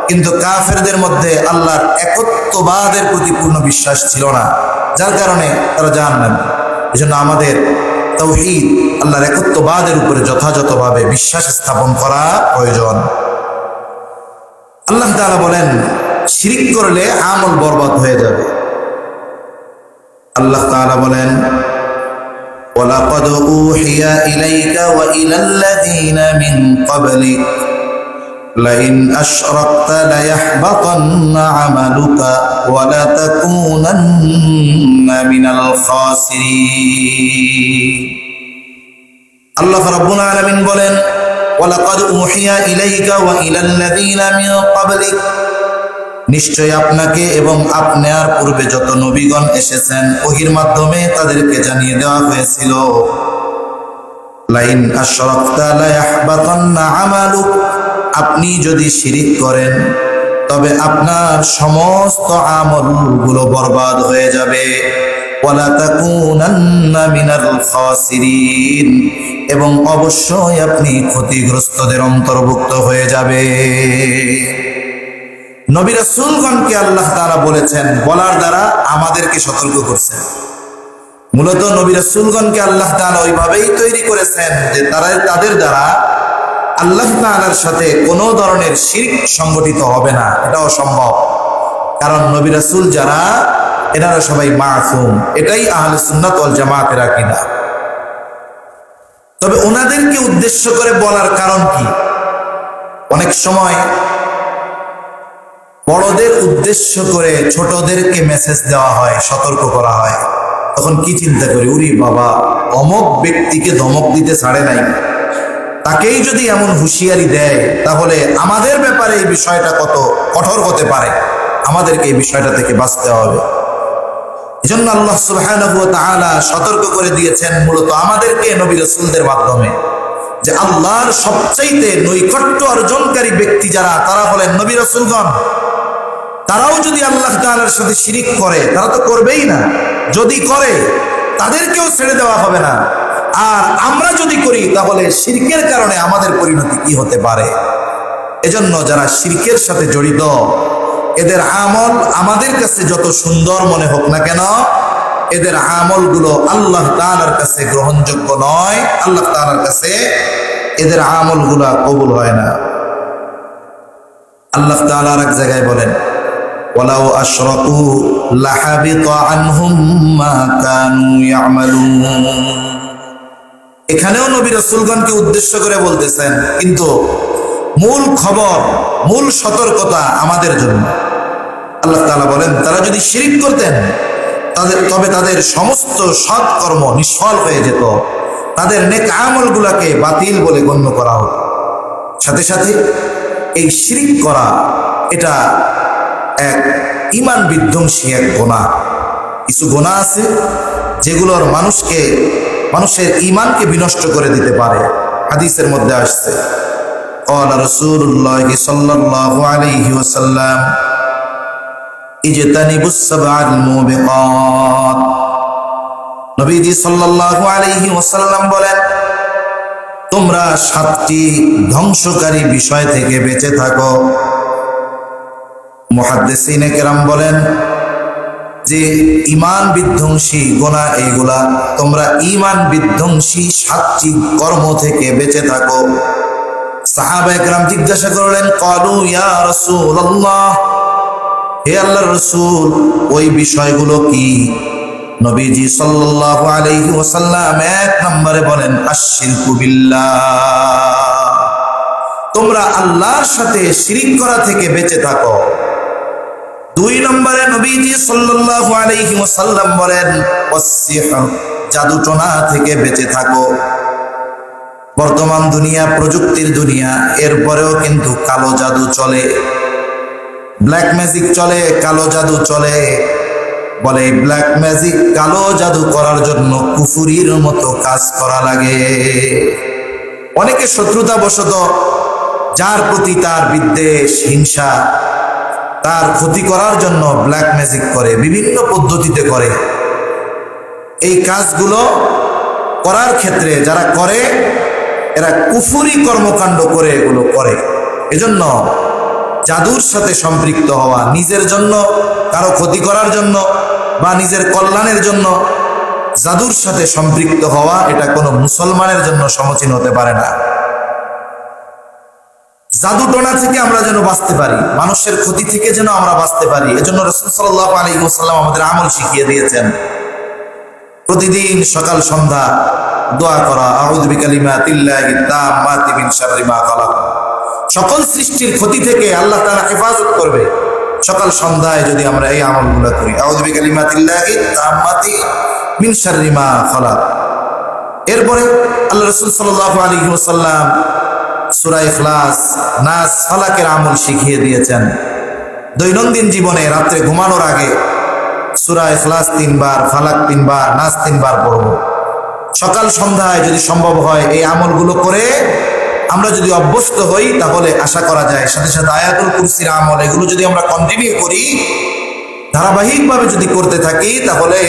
কিন্তু কাফেরদের মধ্যে আল্লাহর একত্ববাদের প্রতি পূর্ণ বিশ্বাস ছিল না, যার কারণে তারা জাহান্নামী। এজন্য আমাদের তাওহীদ, আল্লাহর একত্ববাদের উপরে যথাযথভাবে বিশ্বাস স্থাপন করা প্রয়োজন। আল্লাহ তাআলা বলেন শিরিক করলে আমল বরবাদ হয়ে যাবে। আল্লাহ তাআলা বলেন ওয়ালাকাদ উহিয়া ইলাইকা ওয়া ইলাল্লাযীনা মিন ক্বাবলিক লাইন আশরাকতা লায়াহবাতান্না আমালুকা ওয়া লাতাকুনান্না মিনাল খাসিরিন। আল্লাহ রাব্বুল আলামিন বলেন ওয়ালাকাদ উহিয়া ইলাইকা ওয়া ইলাল্লাযীনা মিন ক্বাবলিক, নিশ্চয় আপনাকে এবং আপনার পূর্বে যত নবীগণ এসেছেন ওহীর মাধ্যমে তাদেরকে জানিয়ে দেওয়া হয়েছিল, লাইন আশরাকতা লায়াহবাতান্না আমালুক, আপনি যদি শিরিক করেন তবে আপনার সমস্ত আমলগুলো বরবাদ হয়ে যাবে, ওয়ালা তাকুনান্না মিনাল খাসিরিন, এবং অবশ্যই আপনি ক্ষতিগ্রস্তদের অন্তর্ভুক্ত হয়ে যাবে। নবী রাসূলগণকে আল্লাহ তাআলা বলেছেন, বলার দ্বারা আমাদেরকে সতর্ক করছেন। মূলত নবী রাসূলগণকে আল্লাহ তাআলা ওইভাবেই তৈরি করেছেন যে তাদের দ্বারা আল্লাহ তাআলার সাথে কোনো ধরনের শিরক সংগঠিত হবে না, এটা অসম্ভব। কারণ নবী রাসূল যারা এনারা সবাই মাসুম, এটাই আহলে সুন্নাত ওয়াল জামাতের আকীদা। তবে ওনাদেরকে উদ্দেশ্য করে বলার কারণ কি? অনেক সময় বড়দের উদ্দেশ্য করে ছোটদেরকে মেসেজ দেওয়া হয়, সতর্ক করা হয়। তখন কি চিন্তা করি, উরি বাবা, অমুক ব্যক্তিকে ধমক দিতে ছাড়ে নাই, তাকেই যদি এমন হুঁশিয়ারি দেয় তাহলে আমাদের ব্যাপারে এই বিষয়টা কত কঠোর হতে পারে, আমাদেরকে এই বিষয়টা থেকে বাঁচতে হবে। এজন্য আল্লাহ সুবহানাহু ওয়া তাআলা সতর্ক করে দিয়েছেন মূলত আমাদেরকে নবী রাসূলদের মাধ্যমে, যে আল্লাহর সবচাইতে নৈকট্য অর্জনকারী ব্যক্তি যারা, তারা হলেন নবী রাসূলগণ। তারাও যদি আল্লাহ তাআলার সাথে শিরিক করে, তারা তো করবেই না, যদি করে তাদেরকেও ছেড়ে দেওয়া হবে না। আর আমরা যদি করি তাহলে শিরকের কারণে আমাদের পরিণতি কি হতে পারে। এজন্য যারা শিরকের সাথে জড়িত, এদের আমল আমাদের কাছে যত সুন্দর মনে হোক না কেন, এদের আমলগুলো আল্লাহ তাআলার কাছে গ্রহণযোগ্য নয়, আল্লাহ তাআলার কাছে এদের আমলগুলো কবুল হয় না। আল্লাহ তাআলা আর এক জায়গায় বলেন ওয়ালাউ আশরাকু লাহাবিতা আনহুম মা কানু ইয়ামালুন। এখানেও নবী রাসূলগণকে উদ্দেশ্য করে বলতেছেন, কিন্তু মূল খবর, মূল সতর্কতা আমাদের জন্য। আল্লাহ তাআলা বলেন তারা যদি শিরক করতেন তবে তাদের সমস্ত সৎ কর্ম নিষ্ফল হয়ে যেত, তাদের নেক আমলগুলোকে বাতিল বলে গণ্য করা হতো। সাথে সাথে এই শিরক করা এটা এক ঈমান বিধ্বংসী এক গুনাহ। কিছু গুনাহ আছে যেগুলোর মানুষের ঈমানকে বিনষ্ট করে দিতে পারে। হাদিসের মধ্যে আসছে ক্বালা রাসূলুল্লাহ সাল্লাল্লাহু আলাইহি ওয়াসাল্লাম ইজতানিবুস সাবআল মুবিকাত। নবীজি সাল্লাল্লাহু আলাইহি ওয়াসাল্লাম বলেন, তোমরা 7টি ধ্বংসকারী বিষয় থেকে বেঁচে থাকো। মুহাদ্দিসিনে কেরাম বলেন যে ঈমান বিধ্বংসী গুনাহ এইগুলা, তোমরা ঈমান বিধ্বংসী 7টি কর্ম থেকে বেঁচে থাকো। সাহাবায়ে কেরাম জিজ্ঞাসা করলেন, ক্বালু ইয়া রাসূলুল্লাহ, হে আল্লাহর রাসূল, ওই বিষয়গুলো কি? নবীজি সাল্লাল্লাহু আলাইহি ওয়াসাল্লাম এক নম্বরে বলেন, আশশিরকু বিল্লাহ, তোমরা আল্লাহর সাথে শিরিক করা থেকে বেঁচে থাকো। দুই নম্বরে নবীজি সাল্লাল্লাহু আলাইহি ওয়াসাল্লাম বলেন, ওয়াসসিহর, জাদুটোনা থেকে বেঁচে থাকো। বর্তমান দুনিয়া প্রযুক্তির দুনিয়া, এরপরেও কিন্তু কালো জাদু চলে, ব্ল্যাক ম্যাজিক চলে, কালো জাদু চলে। বলে ব্ল্যাক ম্যাজিক, কালো জাদু করার জন্য কুফুরির মতো কাজ করা লাগে। অনেকে শত্রুতা বশত যার প্রতি তার বিদ্বেষ, হিংসা, তার ক্ষতি করার জন্য ব্ল্যাক ম্যাজিক করে, বিভিন্ন পদ্ধতিতে করে। এই কাজগুলো করার ক্ষেত্রে যারা করে, এরা কুফুরি কর্মকাণ্ড করে এগুলো করে। এজন্য জাদুর সাথে সম্পৃক্ত হওয়া, নিজের জন্য কারো ক্ষতি করার জন্য বা নিজের কল্যাণের জন্য জাদুর সাথে সম্পৃক্ত হওয়া, এটা কোনো মুসলমানের জন্য সমীচীন হতে পারে না। জাদুটোনা থেকে আমরা যেন বাঁচতে পারি, মানুষের ক্ষতি থেকে যেন আমরা বাঁচতে পারি, এজন্য রাসূল সাল্লাল্লাহু আলাইহি ওয়াসাল্লাম আমাদের আমল শিখিয়ে দিয়েছেন। প্রতিদিন সকাল সন্ধ্যা দোয়া করা, আউযু বিকালিমাতিল্লাহি তাম্মাতি মিন শাররি মা খালাক। সকল সৃষ্টির ক্ষতি থেকে আল্লাহ তাআলা হেফাজত করবে সকাল সন্ধ্যায় যদি আমরা এই আমলগুলো করি, আউযু বিকালিমাতিল্লাহি তাম্মাতি মিন শাররি মা খালাক। এরপরে আল্লাহ রাসূল সাল্লাল্লাহু আলাইহি ওয়াসাল্লাম সূরা ইখলাস, নাস, ফালাকের আমল শিখিয়ে দিয়েছেন। দৈনন্দিন জীবনে রাত্রে ঘুমানোর আগে সূরা ইখলাস 3 বার, ফালাক 3 বার, নাস 3 বার পড়ব। সকাল সন্ধ্যায় যদি সম্ভব হয় এই আমলগুলো করে আমরা যদি অভ্যস্ত হই, তাহলে আশা করা যায় সাথে সাথে আয়াতুল কুরসির আমল, এগুলো যদি আমরা কন্টিনিউ করি, ধারাবাহিকভাবে যদি করতে থাকি, তাহলে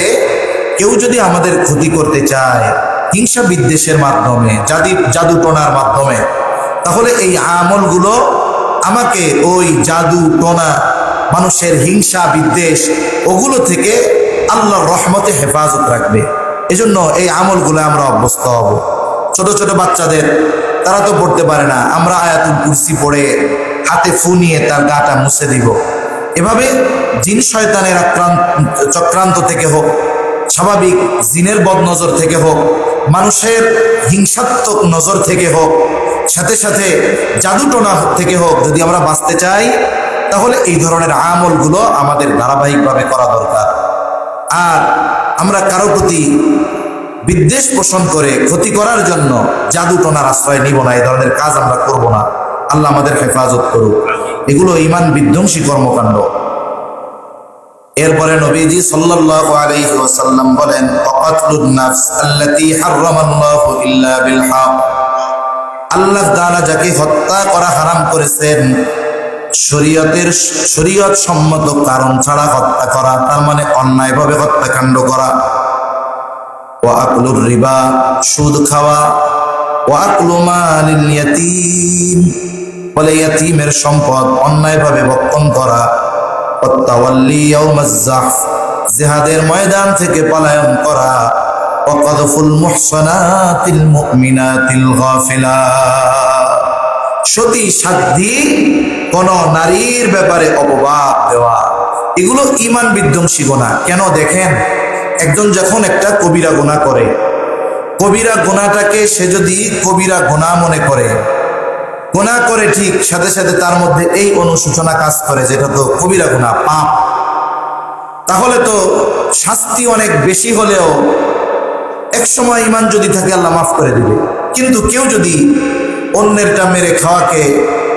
কেউ যদি আমাদের ক্ষতি করতে চায় হিংসা বিদ্বেষের মাধ্যমে, জাদুটোনার মাধ্যমে, তাহলে এই আমলগুলো আমাকে ওই জাদু টোনা, মানুষের হিংসা বিদ্বেষ, ওগুলো থেকে আল্লাহর রহমতে হেফাজত রাখবে। এজন্য এই আমলগুলো আমরা অভ্যস্ত হব। ছোট ছোট বাচ্চাদের, তারা তো পড়তে পারে না, আমরা আয়াতুল কুরসি পড়ে হাতে ফু নিয়ে তার গাটা মুছে দিব। এভাবে জিন শয়তানের চক্রান্ত থেকে হোক, স্বাভাবিক জিনের বদনজর থেকে হোক, মানুষের হিংসাত্মক নজর থেকে হোক, সাথে সাথে জাদুটোনা থেকে হোক, যদি আমরা বাঁচতে চাই, তাহলে এই ধরনের আমলগুলো আমাদের ধারাবাহিকভাবে করা দরকার। আর আমরা কারো প্রতি বিদ্বেষ পোষণ করে ক্ষতি করার জন্য জাদুটোনার আশ্রয় নিব না, এই ধরনের কাজ আমরা করব না। আল্লাহ আমাদের হেফাজত করুক। এগুলো ঈমান বিধ্বংসী কর্মকাণ্ড। এরপরে নবীজি সাল্লাল্লাহু আলাইহি ওয়াসাল্লাম বলেন, ওয়াকাতলুন নাফস আল্লাতী হারামাল্লাহু ইল্লা বিল হক, আল্লাহ তাআলা যাকে হত্যা করা হারাম করেছেন শরীয়ত সম্মত কারণ ছাড়া হত্যা করা, তার মানে অন্যায়ভাবে হত্যাকাণ্ড করা। ওয়া আকলুর রিবা, সুদ খাওয়া। ওয়া আকলু মালিল ইয়াতীম, বলে ইয়াতীমের সম্পদ অন্যায়ভাবে ভক্ষণ করা। ওয়াতাওয়াল্লি ইয়াউমাজ যাহফ, জিহাদের ময়দান থেকে পলায়ন করা। ওয়া কাযফুল মুহসানাতিল মুমিনাতিল গাফিলাত, সতী সাধ্বী কোন নারীর ব্যাপারে অপবাদ দেওয়া, এগুলো ঈমান বিধ্বংসী গুনাহ। কেন দেখেন, একজন যখন একটা কবিরা গুনাহ করে, কবিরা গুনাহটাকে সে যদি কবিরা গুনাহ মনে করে, গুনাহ করে ঠিক, সাথে সাথে তার মধ্যে এই অনুশোচনা কাজ করে যেটা তো কবিরা গুনাহ, পাপ, তাহলে তো শাস্তি অনেক বেশি হলেও এক সময় ঈমান যদি থাকে আল্লাহ মাফ করে দিবে। কিন্তু কেউ যদি অন্যেরটা মেরে খাওয়াকে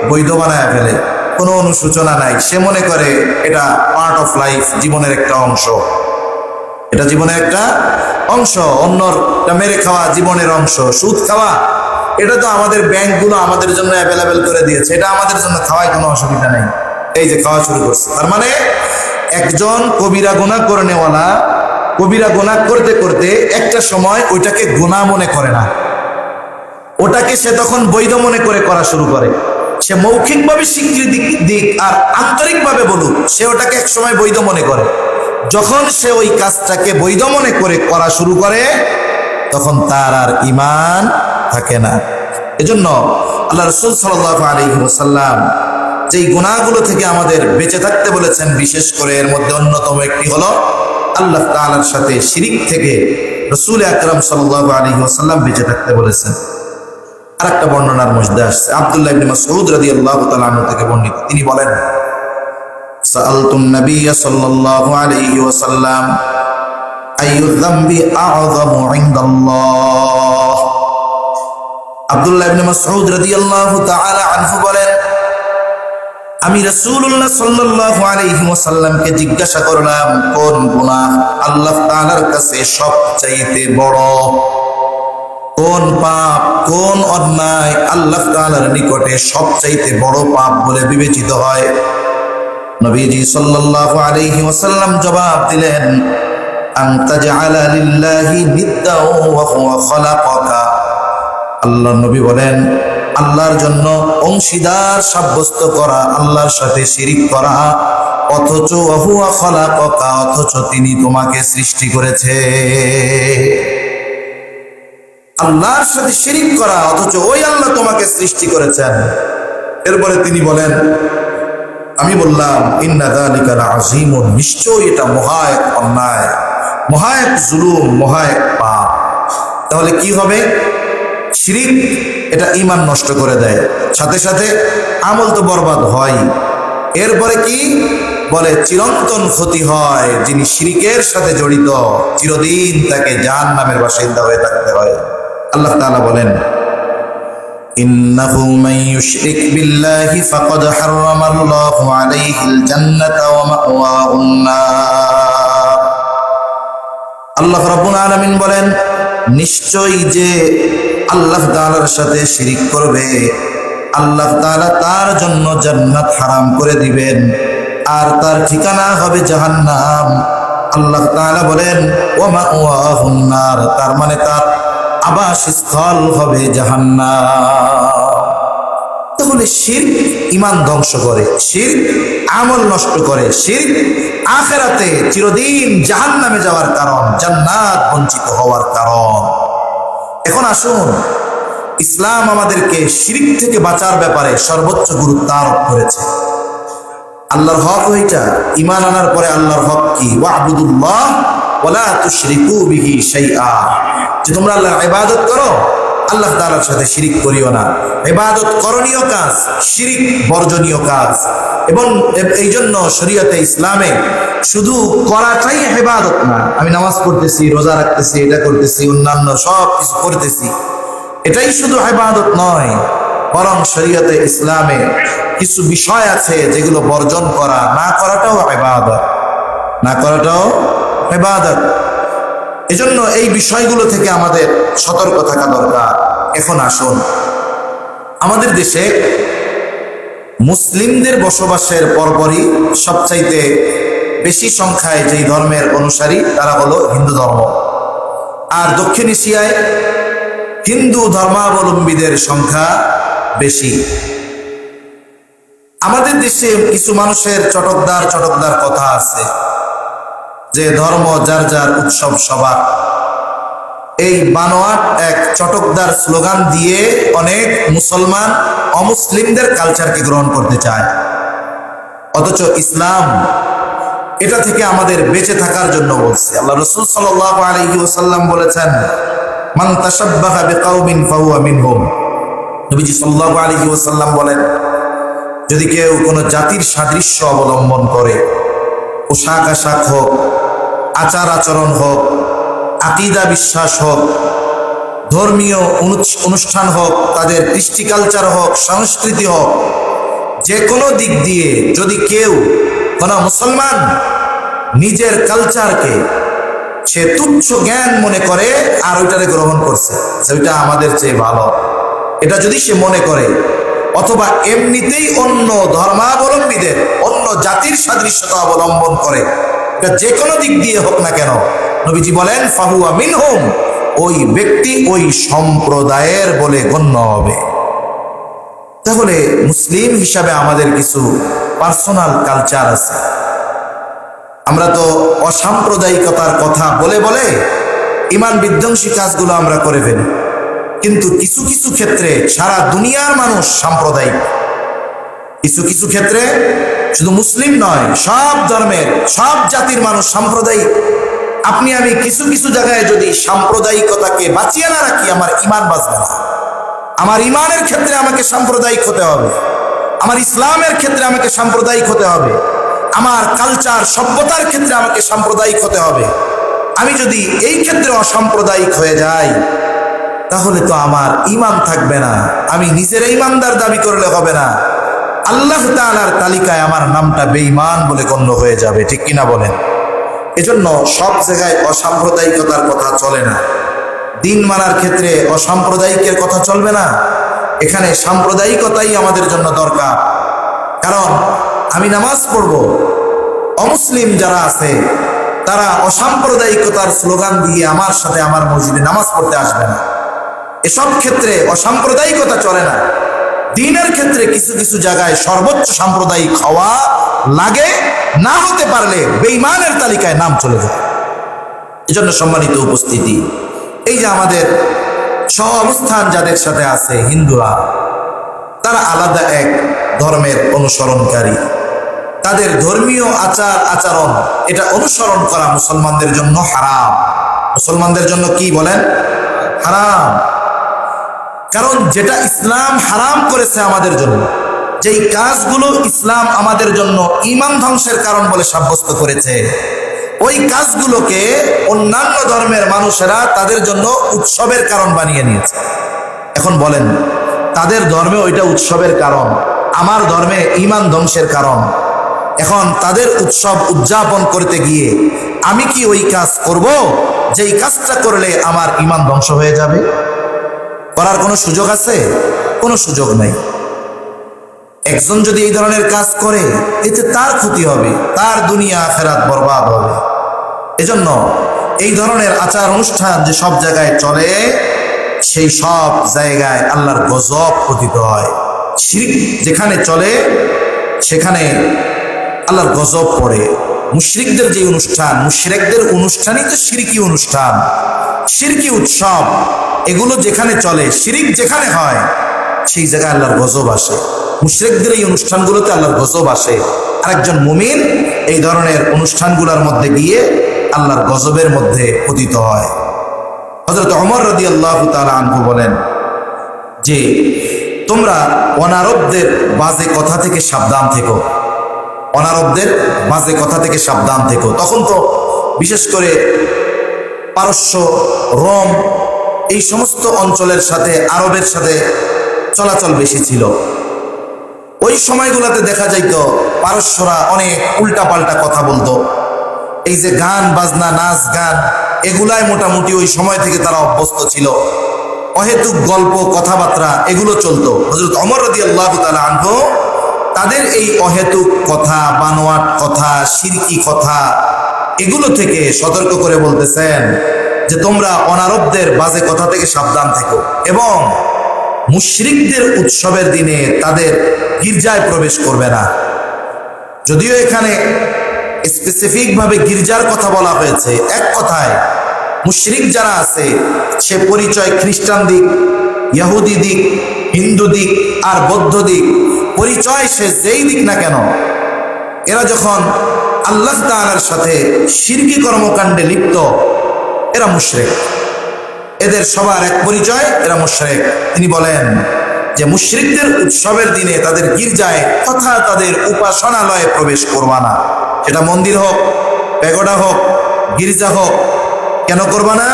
বৈধ বানায় ফেলে, কোনো অনুশোচনা নাই, সে মনে করে এটা পার্ট অফ লাইফ, জীবনের একটা অংশ, এটা জীবনের একটা অংশ, অন্যটা মেরে খাওয়া জীবনের অংশ। সুদ খাওয়া, এটা তো আমাদের ব্যাংকগুলো আমাদের জন্য অ্যাভেলেবেল করে দিয়েছে, এটা আমাদের জন্য খাওয়ায় কোনো অসুবিধা নেই, এই যে খাওয়া শুরু করছে। তার মানে একজন কবিরা গুনাহ করনেওয়ালা কবিরা গুনাহ করতে করতে একটা সময় ওইটাকে গুনাহ মনে করে না, ওটাকে সে তখন বৈধ মনে করে করা শুরু করে। সে মৌখিকভাবে স্বীকৃতি দিক আর আন্তরিকভাবে বলুক, সে ওটাকে এক সময় বৈধ মনে করে। যখন সে ওই কাজটাকে বৈধ মনে করে করা শুরু করে, তখন তার আর ঈমান থাকে না। এজন্য আল্লাহ রাসূল সাল্লাল্লাহু আলাইহি ওয়াসাল্লাম যেই গুনাহগুলো থেকে আমাদের বেঁচে থাকতে বলেছেন, বিশেষ করে এর মধ্যে অন্যতম একটি হলো আল্লাহ তাআলার সাথে শিরিক থেকে রাসূল আকরাম সাল্লাল্লাহু আলাইহি ওয়াসাল্লাম বেঁচে থাকতে বলেছেন। আরেকটা বর্ণনার মধ্যে আসছে আব্দুল্লাহ ইবনে মাসউদ রাদিয়াল্লাহু তাআলা আনহু থেকে বর্ণিত, তিনি বলেন সাআলতুন নাবিয়্য সাল্লাল্লাহু আলাইহি ওয়াসাল্লাম আইয়ু যামবি আ'যামু ইনদাল্লাহ। আব্দুল্লাহ ইবনে মাসউদ রাদিয়াল্লাহু তাআলা আনহু বলেন, আমি রাসূলুল্লাহ সাল্লাল্লাহু আলাইহি ওয়াসাল্লামকে জিজ্ঞাসা করলাম, কোন গুনাহ আল্লাহ তাআলার কাছে সবচাইতে বড়? কোন পাপ, কোন অন্যায় আল্লাহ তাআলার নিকটে সবচাইতে বড় পাপ বলে বিবেচিত হয়? নবীজি সাল্লাল্লাহু আলাইহি ওয়াসাল্লাম জবাব দিলেন, আন তাজআলা লিল্লাহি নিদ্দাও ওয়া হুয়া খালাকাকা। আল্লাহ নবী বলেন, আল্লাহর জন্য অংশীদার সাব্যস্ত করা, আল্লাহর সাথে শিরিক করা, অথচ ওয়া হুয়া খালাকাকা, অথচ তিনি তোমাকে সৃষ্টি করেছে। আল্লাহর সাথে শিরিক করা, অথচ ওই আল্লাহ তোমাকে সৃষ্টি করেছেন। এরপরে তিনি বলেন, আমি বললাম, ইন্না যালিকা লাযীমুন, নিশ্চয়ই এটা মহা এক অন্যায়, মহা এক জুলুম, মহা এক পাপ। তাহলে কি হবে? শিরিক এটা ঈমান নষ্ট করে দেয়, সাথে সাথে আমল তো বরবাদ হয়। এরপরে কি বলে? চিরন্তন ক্ষতি হয়। যিনি শিরিকের সাথে জড়িত, চিরদিন তাকে জাহান্নামের বাসিন্দা হয়ে থাকতে হয়। আল্লাহ তাআলা বলেন, ইন্নাহু মান ইউশরিক বিল্লাহি ফাকাদ হারামাল্লাহু আলাইহিল জান্নাতা ওয়া মাওয়াহুন নার। আল্লাহ রাব্বুল আলামিন বলেন, নিশ্চয়ই যে আল্লাহ তাআলার সাথে শিরিক করবে, আল্লাহ তাআলা তার জন্য জান্নাত হারাম করে দিবেন, আর তার ঠিকানা হবে জাহান্নাম। আল্লাহ তাআলা বলেন, ওয়া মাওয়াহুন নার, তার মানে তার আবাসস্থল হবে জাহান্নাম। তাহলে শিরক ঈমান ধ্বংস করে, শিরক আমল নষ্ট করে, শিরক আখিরাতে চিরদিন জাহান্নামে যাওয়ার কারণ, জান্নাত বঞ্চিত হওয়ার কারণ। এখন আসুন, ইসলাম আমাদেরকে শিরক থেকে বাঁচার ব্যাপারে সর্বোচ্চ গুরুত্ব আরোপ করেছে। আল্লাহর হক ওইটা, ঈমান আনার পরে আল্লাহর হক কি? ওয়া'বুদুল্লাহ ওয়া লা তুশরিকু বিহি শাইআ, যে তোমরা আল্লাহর ইবাদত করো, আল্লাহ তাআলার সাথে শিরিক করিও না। ইবাদত করণীয় কাজ, শিরিক বর্জনীয় কাজ। এবং এই জন্য শরীয়তে ইসলামে শুধু করাটাই ইবাদত না, আমি নামাজ পড়তেছি, রোজা রাখতেছি, এটা করতেছি, অন্যান্য সব কিছু করতেছি, এটাই শুধু ইবাদত নয়, বরং শরীয়তে ইসলামে কিছু বিষয় আছে যেগুলো বর্জন করা, না করাটাও ইবাদত, না করাটাও ইবাদত। এজন্য এই বিষয়গুলো থেকে আমাদের সতর্ক থাকা দরকার। এখন আসুন, আমাদের দেশে মুসলিমদের বসবাসের পরপরই সবচাইতে বেশি সংখ্যায় যেই ধর্মের অনুসারী তারা হলো হিন্দু ধর্ম, আর দক্ষিণ এশিয়ায় হিন্দু ধর্মাবলম্বীদের সংখ্যা বেশি। আমাদের দেশে কিছু মানুষের চটকদার চটকদার কথা আছে যে ধর্ম যার যার উৎসব সবার। এই বানোয়াট এক চটকদার স্লোগান দিয়ে অনেক মুসলমান অমুসলিমদের কালচারকে গ্রহণ করতে চায়, অথচ ইসলাম এটা থেকে আমাদের বেঁচে থাকার জন্য বলছে। আল্লাহ রাসূল সাল্লাল্লাহু আলাইহি ওয়াসাল্লাম বলেছেন, মান তাশাব্বাহা বিকাউমিন ফাহুয়া মিনহুম। নবীজি সাল্লাল্লাহু আলাইহি ওয়াসাল্লাম বলেন, যদি কেউ কোনো জাতির সাদৃশ্য অবলম্বন করে, পোশাক আশাক হোক, আচার আচরণ হোক, আকীদা বিশ্বাস হোক, ধর্মীয় অনুষ্ঠান হোক, তাদের কৃষ্টি কালচার হোক, সংস্কৃতি হোক, যে কোনো দিক দিয়ে যদি কেউ, কোন মুসলমান নিজের কালচারকে সে তুচ্ছ জ্ঞান মনে করে আর ওইটারে গ্রহণ করছে, ওইটা আমাদের চেয়ে ভালো, এটা যদি সে মনে করে, অথবা এমনিতেই অন্য ধর্মাবলম্বীদের, অন্য জাতির সাদৃশ্যতা অবলম্বন করে, এটা যে কোনো দিক দিয়ে হোক না কেন, নবীজি বলেন ফাহুয়া মিনহুম, ওই ব্যক্তি ওই সম্প্রদায়ের বলে গণ্য হবে। তাহলে মুসলিম হিসাবে আমাদের কিছু পার্সোনাল কালচার আছে। আমরা তো অসাম্প্রদায়িকতার কথা বলে বলে ঈমান বিধ্বংসী কাজগুলো আমরা করে ফেলি। কিন্তু কিছু কিছু ক্ষেত্রে সারা দুনিয়ার মানুষ সাম্প্রদায়িক। কিছু কিছু ক্ষেত্রে শুধু মুসলিম নয়, সব ধর্মের সব জাতির মানুষ সাম্প্রদায়িক। আপনি আমি কিছু কিছু জায়গায় যদি সাম্প্রদায়িকতাকে বাঁচিয়ে না রাখি, আমার ইমান বাঁচবে না। আমার ইমানের ক্ষেত্রে আমাকে সাম্প্রদায়িক হতে হবে, আমার ইসলামের ক্ষেত্রে আমাকে সাম্প্রদায়িক হতে হবে, আমার কালচার সভ্যতার ক্ষেত্রে আমাকে সাম্প্রদায়িক হতে হবে। আমি যদি এই ক্ষেত্রে অসাম্প্রদায়িক হয়ে যাই, তাহলে তো আমার ইমান থাকবে না। আমি নিজের ইমানদার দাবি করলে হবে না, আল্লাহ তাআলার তালিকায় আমার নামটা বেঈমান বলে গণ্য হয়ে যাবে। ঠিক কিনা বলেন? এজন্য সব জায়গায় অসাম্প্রদায়িকতার কথা চলে না। দিন মানার ক্ষেত্রে অসাম্প্রদায়িকের কথা চলবে না, এখানে সাম্প্রদায়িকতাই আমাদের জন্য দরকার। কারণ আমি নামাজ পড়ব, অমুসলিম যারা আছে তারা অসাম্প্রদায়িকতার স্লোগান দিয়ে আমার সাথে আমার মসজিদে নামাজ পড়তে আসবে না। এসব ক্ষেত্রে অসাম্প্রদায়িকতা চলে না। দিনের ক্ষেত্রে কিছু কিছু জায়গায় সর্বোচ্চ সাম্প্রদায়িক হওয়া লাগে, না হতে পারলে বেঈমানের তালিকায় নাম চলে যায়। এজন্য সম্মানিত উপস্থিতি, এই যে আমাদের সহ অবস্থান যাদের সাথে আছে হিন্দুরা, তারা আলাদা এক ধর্মের অনুসরণকারী। তাদের ধর্মীয় আচার আচরণ এটা অনুসরণ করা মুসলমানদের জন্য হারাম। মুসলমানদের জন্য কি বলেন? হারাম। কারণ যেটা ইসলাম হারাম করেছে আমাদের জন্য, যেই কাজগুলো ইসলাম আমাদের জন্য ঈমান ধ্বংসের কারণ বলে সাব্যস্ত করেছে, ওই কাজগুলোকে অন্যান্য ধর্মের মানুষেরা তাদের জন্য উৎসবের কারণ বানিয়ে নিয়েছে। এখন বলেন, তাদের ধর্মে ওইটা উৎসবের কারণ, আমার ধর্মে ঈমান ধ্বংসের কারণ। এখন তাদের উৎসব উদযাপন করতে গিয়ে আমি কি ওই কাজ করব যেই কাজটা করলে আমার ঈমান ধ্বংস হয়ে যাবে? করার কোনো সুযোগ আছে? কোনো সুযোগ নাই। একজন যদি এই ধরনের কাজ করে, এতে তার ক্ষতি হবে, তার দুনিয়া আখিরাত বরবাদ হবে। এজন্য এই ধরনের আচার অনুষ্ঠান যে সব জায়গায় চলে, সেই সব জায়গায় আল্লাহর গজব পতিত হয়। শিরক যেখানে চলে সেখানে আল্লাহর গজব পড়ে। মুশরিকদের যে অনুষ্ঠান, মুশরিকদের অনুষ্ঠানই তো শিরকি অনুষ্ঠান, শিরকি উৎসব, এগুলো যেখানে চলে, শিরিক যেখানে হয়, সেই জায়গায় আল্লাহর গজব আসে। মুশরিকদের এই অনুষ্ঠানগুলোতে আল্লাহর গজব আসে। আরেকজন মুমিন এই ধরনের অনুষ্ঠানগুলোর মধ্যে গিয়ে আল্লাহর গজবের মধ্যে পতিত হয়। হযরত ওমর রাদিয়াল্লাহু তাআলা আনহু বলেন যে, তোমরা অনারবদের বাজে কথা থেকে সাবধান থেকো, অনারবদের বাজে কথা থেকে সাবধান থেকো। তখন তো বিশেষ করে পারস্য, রোম, এই সমস্ত অঞ্চলের সাথে আরবের সাথে চলাচল বেশি ছিল। ওই সময়গুলোতে দেখা যাইত পারস্যরা অনেক উল্টাপাল্টা কথা বলতো। এই যে গান বাজনা, নাচ গান, এগুলাই মোটামুটি ওই সময় থেকে তারা অভ্যস্ত ছিল। অহেতুক গল্প কথাবার্তা এগুলো চলতো। হযরত ওমর রাদিয়াল্লাহু তাআলা আনহু তাদের এই অহেতুক কথা, বানোয়াট কথা, শিরকি কথা, এগুলো থেকে সতর্ক করে বলতেছেন যে তোমরা অনারবদের বাজে কথা থেকে সাবধান থেকো এবং মুশরিকদের উৎসবের দিনে তাদের গির্জায় প্রবেশ করবে না। যদিও এখানে স্পেসিফিক ভাবে গির্জার কথা বলা হয়েছে, এক কথায় মুশরিক যারা আছে সে পরিচয় খ্রিস্টান দিক, ইহুদি দিক, হিন্দু দিক আর বৌদ্ধ দিক, পরিচয় সে যেই দিক না কেন, এরা যখন আল্লাহ তাআলার সাথে শিরকি কর্মকাণ্ডে লিপ্ত, এরা মুশরিক। এদের সবার এক পরিচয়, এরা মুশরিক। তিনি বলেন যে মুশরিকদের উৎসবের দিনে তাদের গির্জায় তথা তাদের উপাসনালয়ে প্রবেশ করবা না। সেটা মন্দির হোক, প্যাগোডা হোক, গির্জা হোক, কেন করবা না?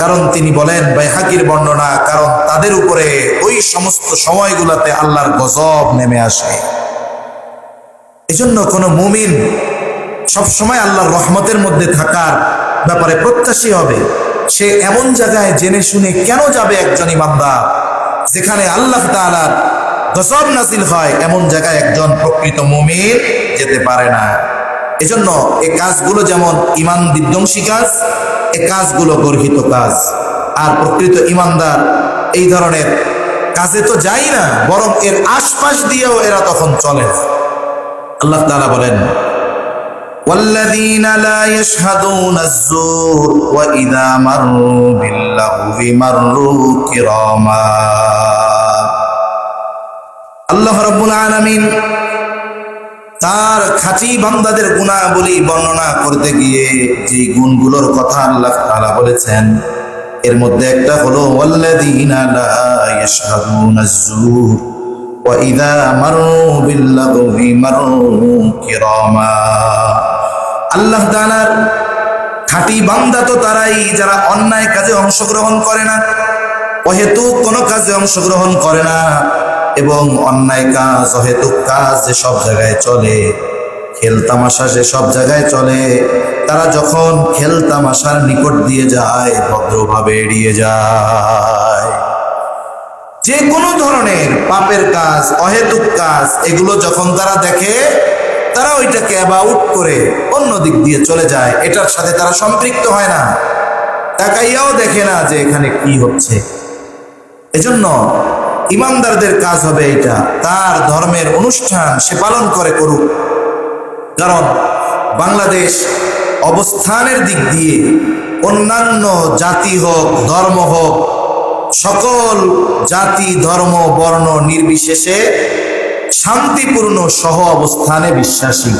কারণ তিনি বলেন, বাইহাকির বর্ণনা, কারণ তাদের উপরে ওই সমস্ত সময়গুলোতে আল্লাহর গজব নেমে আসে। এজন্য কোনো মুমিন সবসময় আল্লাহর রহমতের মধ্যে থাকার ব্যাপারে প্রত্যাশী হবে। সে এমন জায়গায় জেনে শুনে কেন যাবে একজন ইমানদার যেখানে আল্লাহ তাআলার গজব নাজিল হয়? এমন জায়গায় একজন প্রকৃত মুমিন যেতে পারে না। এজন্য এই কাজগুলো যেমন ঈমান বিধ্বংসী কাজ, এই কাজগুলো গর্হিত কাজ। আর প্রকৃত ইমানদার এই ধরনের কাজে তো যায় না, বরং এর আশপাশ দিয়েও এরা তখন চলে। আল্লাহ তাআলা বলেন, والذين لا يشهدون الزور وإذا مروا باللغو مروا كراما আল্লাহ রাব্বুল আলামিন তার খাঁটি বান্দাদের গুণাবলী বর্ণনা করতে গিয়ে যে গুণগুলোর কথা আল্লাহ তাআলা বলেছেন এর মধ্যে একটা হলো ওয়াল্লাযীনা লা ইয়াশহাদুনা আয-যুর ওয়া ইযা মারু বিল-লাগwi মারু কিরামা। আল্লাহ তাআলার খাঁটি বান্দা তো তারাই যারা অন্যায় কাজে অংশগ্রহণ করে না, অহেতুক কোনো কাজে অংশগ্রহণ করে না, এবং অন্যায় কাজ অহেতুক কাজ যে সব জায়গায় চলে, খেল তামাশা যে সব জায়গায় চলে, তারা যখন খেল তামাশার নিকট দিয়ে যায় ভদ্রভাবে এড়িয়ে যায়। যে কোনো ধরনের পাপের কাজ অহেতুক কাজ এগুলো যখন তারা দেখে তারা ওইটাকে অ্যাবাউট করে অন্য দিক দিয়ে চলে যায়, এটার সাথে তারা সম্পৃক্ত হয় না, তাকাইয়াও দেখে না যে এখানে কি হচ্ছে। এজন্য ইমানদারদের কাজ হবে এটা, তার ধর্মের অনুষ্ঠান সে পালন করে করুক। কারণ বাংলাদেশ অবস্থানের দিক দিয়ে অন্যান্য জাতি হোক ধর্ম হোক, সকল জাতি ধর্ম বর্ণ নির্বিশেষে শান্তিপূর্ণ সহ অবস্থানে বিশ্বাসী।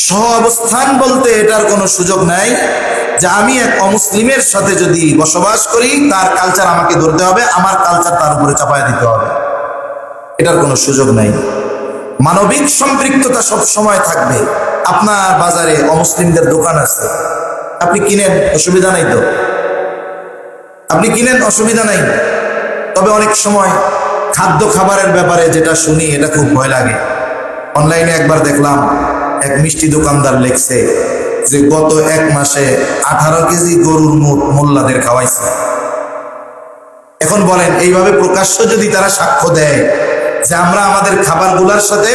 সহ অবস্থান বলতে এটার কোনো সুযোগ নাই যে আমি এক অমুসলিমের সাথে যদি বসবাস করি তার কালচার আমাকে ধরতে হবে, আমার কালচার তার উপরে চাপায়া দিতে হবে, এটার কোনো সুযোগ নাই। মানবিক সম্পৃক্ততা সব সময় থাকবে। আপনার বাজারে অমুসলিমদের দোকান আছে, আপনি কিনেন, অসুবিধা নাই তো, আপনি কিনেন, অসুবিধা নাই। তবে অনেক সময় খাদ্য খাবারের ব্যাপারে যেটা শুনি এটা খুব ভয় লাগে। অনলাইনে একবার দেখলাম এক মিষ্টি দোকানদার লিখছে যে গত এক মাসে 18 কেজি গরুর মুখ মোল্লাদের খাওয়াইছে। এখন বলেন এইভাবে প্রকাশ্য যদি তারা সাক্ষ্য দেয় যে আমরা আমাদের খাবারগুলোর সাথে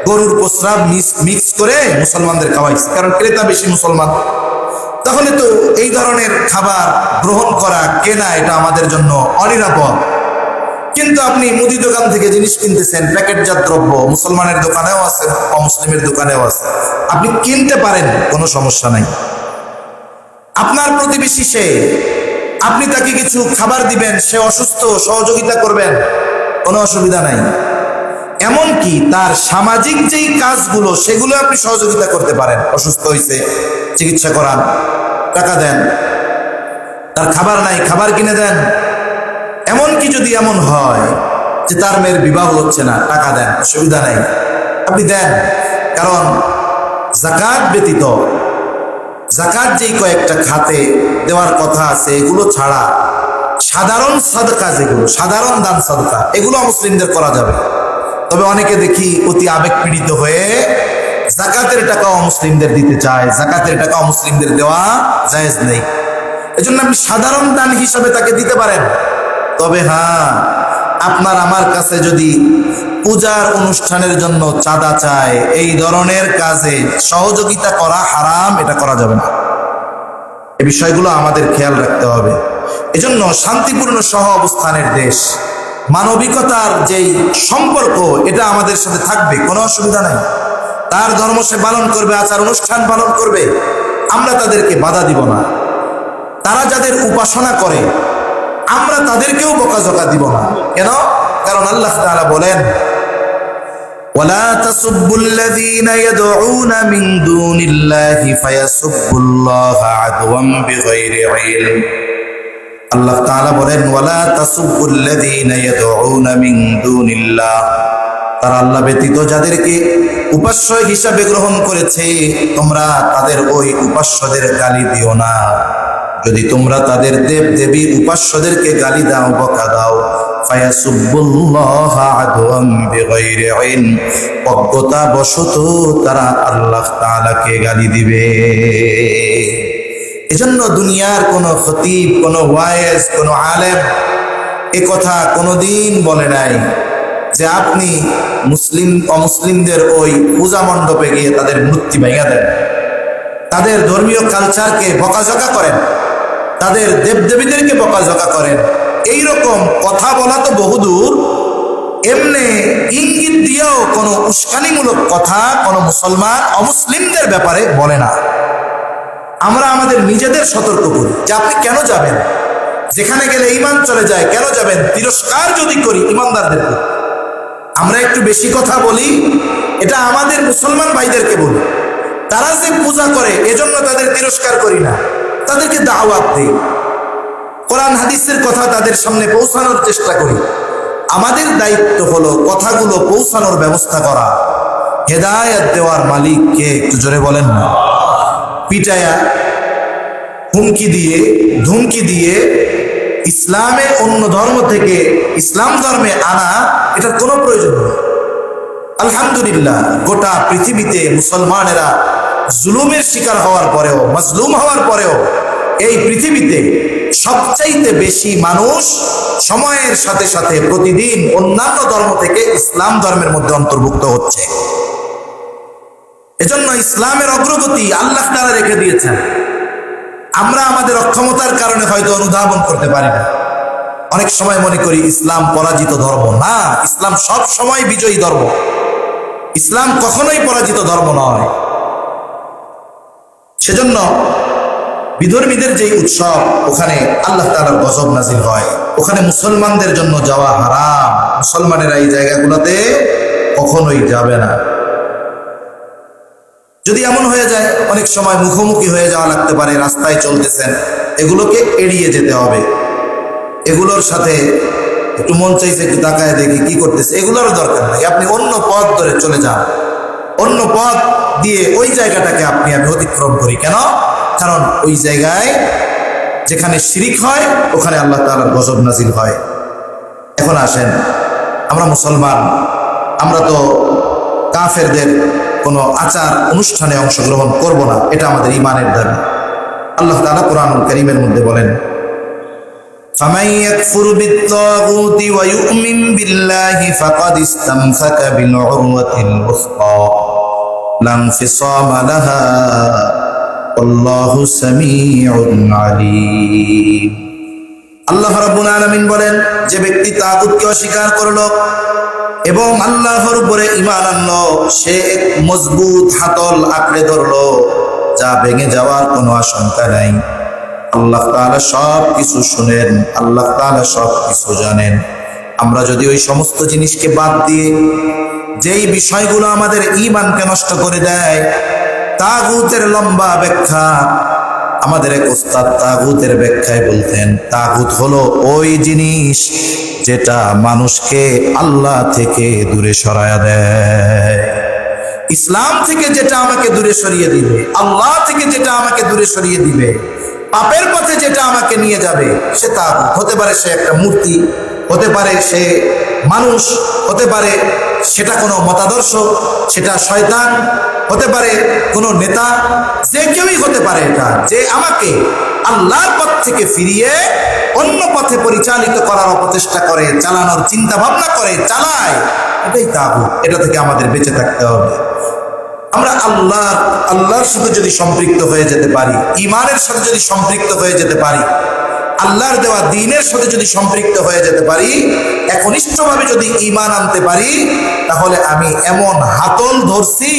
গরুর প্রস্রাব মিক্স করে মুসলমানদের খাওয়াইছি, কারণ ক্রেতা বেশি মুসলমান, তাহলে তো এই ধরনের খাবার গ্রহণ করা কেনা এটা আমাদের জন্য অনিরাপদ। কিন্তু আপনি মুদি দোকান থেকে জিনিস কিনতেছেন, প্যাকেটজাত দ্রব্য, মুসলমানের দোকানেও আছে অমুসলিমের দোকানেও আছে, আপনি কিনতে পারেন, কোনো সমস্যা নাই। আপনার প্রতিবেশী সে, আপনি তাকে কিছু খাবার দিবেন, সে অসুস্থ, সহযোগিতা করবেন, কোনো অসুবিধা নাই। এমনকি তার সামাজিক যেই কাজগুলো সেগুলো আপনি সহযোগিতা করতে পারেন। অসুস্থ হয়েছে, চিকিৎসা করান, টাকা দেন, তার খাবার নাই, খাবার কিনে দেন। এমনকি যদি এমন হয় যে তার মেয়ের বিবাহ হচ্ছে না, টাকা দেন, অসুবিধা নাই, আপনি দেন। কারণ যাকাত ব্যতীত, যাকাত যেই কয়েকটা খাতে দেওয়ার কথা আছে এগুলো ছাড়া সাধারণ সাদকা, যেগুলো সাধারণ দান সাদকা, এগুলো মুসলিমদের করা যাবে। তবে অনেকে দেখি অতি আবেগ পীড়িত হয়ে যাকাতের টাকা মুসলিমদের দিতে চায়, যাকাতের টাকা মুসলিমদের দেওয়া জায়েজ নেই। এজন্য আপনি সাধারণ দান হিসাবে তাকে দিতে পারেন। তবে হ্যাঁ, আপনার আমার কাছে যদি পূজার অনুষ্ঠানের জন্য চাঁদা চায়, এই ধরনের কাজে সহযোগিতা করা হারাম, এটা করা যাবে না। এই বিষয়গুলো আমাদের খেয়াল রাখতে হবে। এজন্য শান্তিপূর্ণ সহ অবস্থানের দেশ, মানবিকতার যেই সম্পর্ক এটা আমাদের সাথে থাকবে, কোনো অসুবিধা নাই। তার ধর্ম সে পালন করবে, আচার অনুষ্ঠান পালন করবে, আমরা তাদেরকে বাধা দিব না। তারা যাদের উপাসনা করে আমরা তাদেরকেও বকাঝকা দিব না। কেন? কারণ আল্লাহ তাআলা বলেন, ওয়ালা তাসুব্বুল্লাযীনা ইয়াদউনা মিন দুনিল্লাহি ফায়াসুব্বুল্লাহা আদওয়াম বিগাইরি ইলম। আল্লাহ তাআলা বলেন, ওয়ালা তাসুব্বুল্লাযীনা ইয়াদউনা মিন দুনিল্লাহ, তারা আল্লাহ ব্যতীত যাদেরকে উপাস্য হিসাবে গ্রহণ করেছে তোমরা তাদের ওই উপাস্যদের গালি দিও না। যদি তোমরা তাদের দেব দেবী উপাস্যদেরকে গালি দাও, বকা দাও, ফায়াসুব্বুল্লাহা আদওয়াম বিগাইরি ইলম, অজ্ঞতা বশত তারা আল্লাহ তাআলাকে গালি দিবে। এজন্য দুনিয়ার কোনো খতিব, কোনো ওয়াইজ, কোনো আলেম এ কথা কোনোদিন বলে নাই যে আপনি মুসলিম অমুসলিমদের ওই পূজা মণ্ডপে গিয়ে তাদের মূর্তি ভেঙে দেন, তাদের ধর্মীয় কালচারকে বকাঝকা করেন, তাদের দেবদেবীদেরকে বকাঝকা করেন। এইরকম কথা বলা তো বহুদূর, এমনি ইঙ্গিত দিয়েও কোনো উস্কানিমূলক কথা কোনো মুসলমান অমুসলিমদের ব্যাপারে বলে না। আমরা আমাদের নিজেদের সতর্ক করি যে আপনি কেন যাবেন, যেখানে গেলে ঈমান চলে যায়, কেন যাবেন? তিরস্কার যদি করি ঈমানদারদেরকে, আমরা একটু বেশি কথা বলি, এটা আমাদের মুসলমান ভাইদেরকে বলি। তারা যে পূজা করে এজন্য তাদের তিরস্কার করি না, তাদেরকে দাওয়াত দেই, কোরআন হাদিসের কথা তাদের সামনে পৌঁছানোর চেষ্টা করি। আমাদের দায়িত্ব হলো কথাগুলো পৌঁছানোর ব্যবস্থা করা। হেদায়েত দেওয়ার মালিক কে? একটু জোরে বলেন না। পিটায়া, হুমকি দিয়ে, ধুমকি দিয়ে ইসলামে অন্য ধর্ম থেকে ইসলাম ধর্মে আনা, এটার কোনো প্রয়োজন নেই। আলহামদুলিল্লাহ, গোটা পৃথিবীতে মুসলমানেরা জুলুমের শিকার হওয়ার পরেও, মাজলুম হওয়ার পরেও, এই পৃথিবীতে সবচাইতে বেশি মানুষ সময়ের সাথে সাথে প্রতিদিন অন্যান্য ধর্ম থেকে ইসলাম ধর্মের মধ্যে অন্তর্ভুক্ত হচ্ছে। এজন্য ইসলামের অগ্রগতি আল্লাহ তাআলা রেখে দিয়েছেন। আমরা আমাদের অক্ষমতার কারণে হয়তো অনুধাবন করতে পারি না। অনেক সময় মনে করি ইসলাম পরাজিত ধর্ম। না, ইসলাম সব সময় বিজয়ী ধর্ম। ইসলাম কখনোই পরাজিত ধর্ম নয়। সেজন্য বিধর্মীদের যে উৎসব, ওখানে আল্লাহ তাআলার গজব নাজিল হয়, ওখানে মুসলমানদের জন্য যাওয়া হারাম। মুসলমানেরা এই জায়গাগুলোতে কখনোই যাবে না। যদি এমন হয়ে যায়, অনেক সময় মুখোমুখি হয়ে যাওয়া লাগতে পারে, রাস্তায় চলতেছেন, এগুলোকে এড়িয়ে যেতে হবে। এগুলোর সাথে একটু মন চাইছে একটু তাকায় দেখি কি করতেছে, এগুলোর দরকার নাই। আপনি অন্য পথ ধরে চলে যান, অন্য পথ দিয়ে ওই জায়গাটাকে আমি অতিক্রম করি। কেন? কারণ ওই জায়গায় যেখানে শিরিক হয়, ওখানে আল্লাহ তাআলার গজব নাজিল হয়। এখন আসেন, আমরা মুসলমান, আমরা তো কাফেরদের কোনো আচার অনুষ্ঠানে অংশগ্রহণ করব না, এটা আমাদের ঈমানের দাবি। আল্লাহ তাআলা কোরআনুল কারীমের মধ্যে বলেন, ফামান ইয়াকফুর বিত-তাগুতি ওয়া ইউমিন বিল্লাহি ফাকাদ ইসতামসাকা বিল উরওয়াতিল উসকা লা ইনফিসামা লাহা আল্লাহু সামিউন আলীম। আল্লাহ রাব্বুল আলামিন বলেন, যে ব্যক্তি তাগুতকে অস্বীকার করলো এবং আল্লাহর উপরে ঈমান আনলো, সে এক মজবুত হাতল আঁকড়ে ধরলো, যা ভেঙে যাওয়ার কোনো আশঙ্কা নাই। আল্লাহ তাআলা সব কিছু শুনেন, আল্লাহ তাআলা সব কিছু জানেন। আমরা যদি ওই সমস্ত জিনিসকে বাদ দিয়ে, যেই বিষয়গুলো আমাদের ঈমানকে নষ্ট করে দেয়, তাগুতের লম্বা ব্যাখ্যা, আমাদের এক ওস্তাদ তাগুতের ব্যাখ্যায় বলতেন, তাগুত হলো ওই জিনিস যেটা মানুষকে আল্লাহ থেকে দূরে সরায়া দেয়। ইসলাম থেকে যেটা আমাকে দূরে সরিয়ে দিবে, আল্লাহ থেকে যেটা আমাকে দূরে সরিয়ে দিবে, পাপের পথে যেটা আমাকে নিয়ে যাবে, সে তাগুত। হতে পারে সে একটা মূর্তি, হতে পারে সে মানুষ, হতে পারে সেটা কোনো মতাদর্শ, সেটা শয়তান, হতে পারে কোনো নেতা, যে কেউই হতে পারে। এটা যে আমাকে আল্লাহর পথ থেকে ফিরিয়ে অন্য পথে পরিচালিত করার অপচেষ্টা করে, চালানোর চিন্তা ভাবনা করে, চালায়, এটাই তাগুত। এটা থেকে আমাদের বেঁচে থাকতে হবে। আমরা আল্লাহর সাথে যদি সম্পৃক্ত হয়ে যেতে পারি, ঈমানের সাথে যদি সম্পৃক্ত হয়ে যেতে পারি, আল্লাহর দেওয়া দ্বীনের সাথে যদি সম্পৃক্ত হয়ে যেতে পারি, একনিষ্ঠভাবে যদি ঈমান আনতে পারি, তাহলে আমি এমন হাতল ধরছি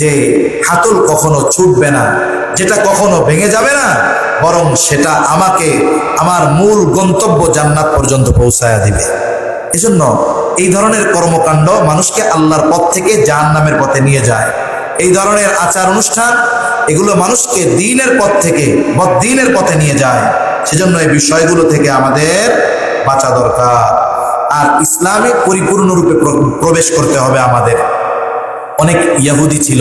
যে হাতল কখনো ছুটবে না, যেটা কখনো ভেঙে যাবে না, বরং সেটা আমাকে আমার মূল গন্তব্য জান্নাত পর্যন্ত পৌঁছায়া দিবে। এজন্য এই ধরনের কর্মকাণ্ড মানুষকে আল্লাহর পথ থেকে জাহান্নামের পথে নিয়ে যায়। এই ধরনের আচার অনুষ্ঠান, এগুলো মানুষকে দ্বীনের পথ থেকে বদ্দীনের পথে নিয়ে যায়। সেজন্য এই বিষয়গুলো থেকে আমাদের বাঁচা দরকার। আর ইসলামে পরিপূর্ণরূপে প্রবেশ করতে হবে আমাদের। অনেক ইহুদি ছিল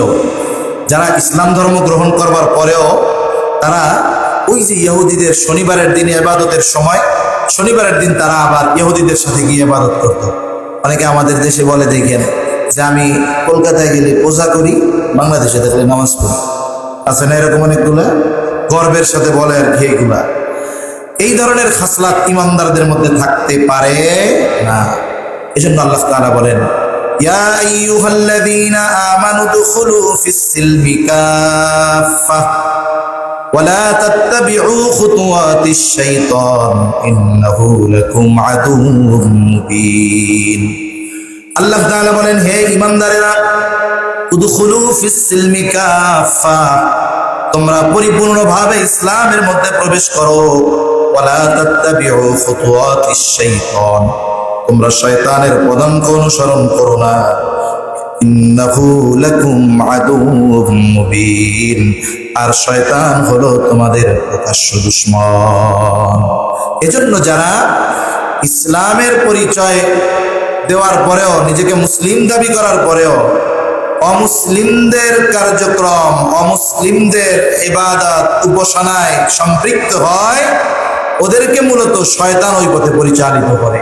যারা ইসলাম ধর্ম গ্রহণ করবার পরেও তারা ওই যে ইহুদিদের শনিবারের দিনে ইবাদতের সময়, শনিবারের দিন তারা আবার ইহুদিদের সাথে গিয়ে ইবাদত করত। অনেকে আমাদের দেশে বলে, দেখেন যে আমি কলকাতায় গেলে পূজা করি, বাংলাদেশে দেখলে নামাজ পড়ি। আছে না এরকম অনেকগুলা? গর্বের সাথে বলে আর কি এগুলা। এই ধরনের খাসলাত ঈমানদারদের মধ্যে থাকতে পারে না। এজন্য আল্লাহ তাআলা বলেন, ইয়া আইয়ুহাল্লাযীনা আমানু দুখুলু ফিস সিলমি কাফা ওয়ালা তাত্তাবিউ খুতুওয়াতিশ শাইতান ইন্নাহু লাকুম আদুউম মুবিন। আল্লাহ তাআলা বলেন, হে ঈমানদারেরা, উদখুলু ফিস সিলমি কাফা, তোমরা পরিপূর্ণভাবে ইসলামের মধ্যে প্রবেশ করো। ওয়ালা তাত্তাবিউ খুতুওয়াতিশ শাইতান, তোমরা শয়তানের পদাঙ্ক অনুসরণ করো না। ইন্নাহু লাকুম আদুউম মুবিন, আর শয়তান হলো তোমাদের প্রকাশ্য দুশমন। এজন্য যারা ইসলামের পরিচয় দেওয়ার পরেও, নিজেকে মুসলিম দাবি করার পরেও অমুসলিমদের কার্যক্রম, অমুসলিমদের ইবাদত উপাসনায় সম্পৃক্ত হয়, ওদেরকে মূলত শয়তান ওই পথে পরিচালিত করে।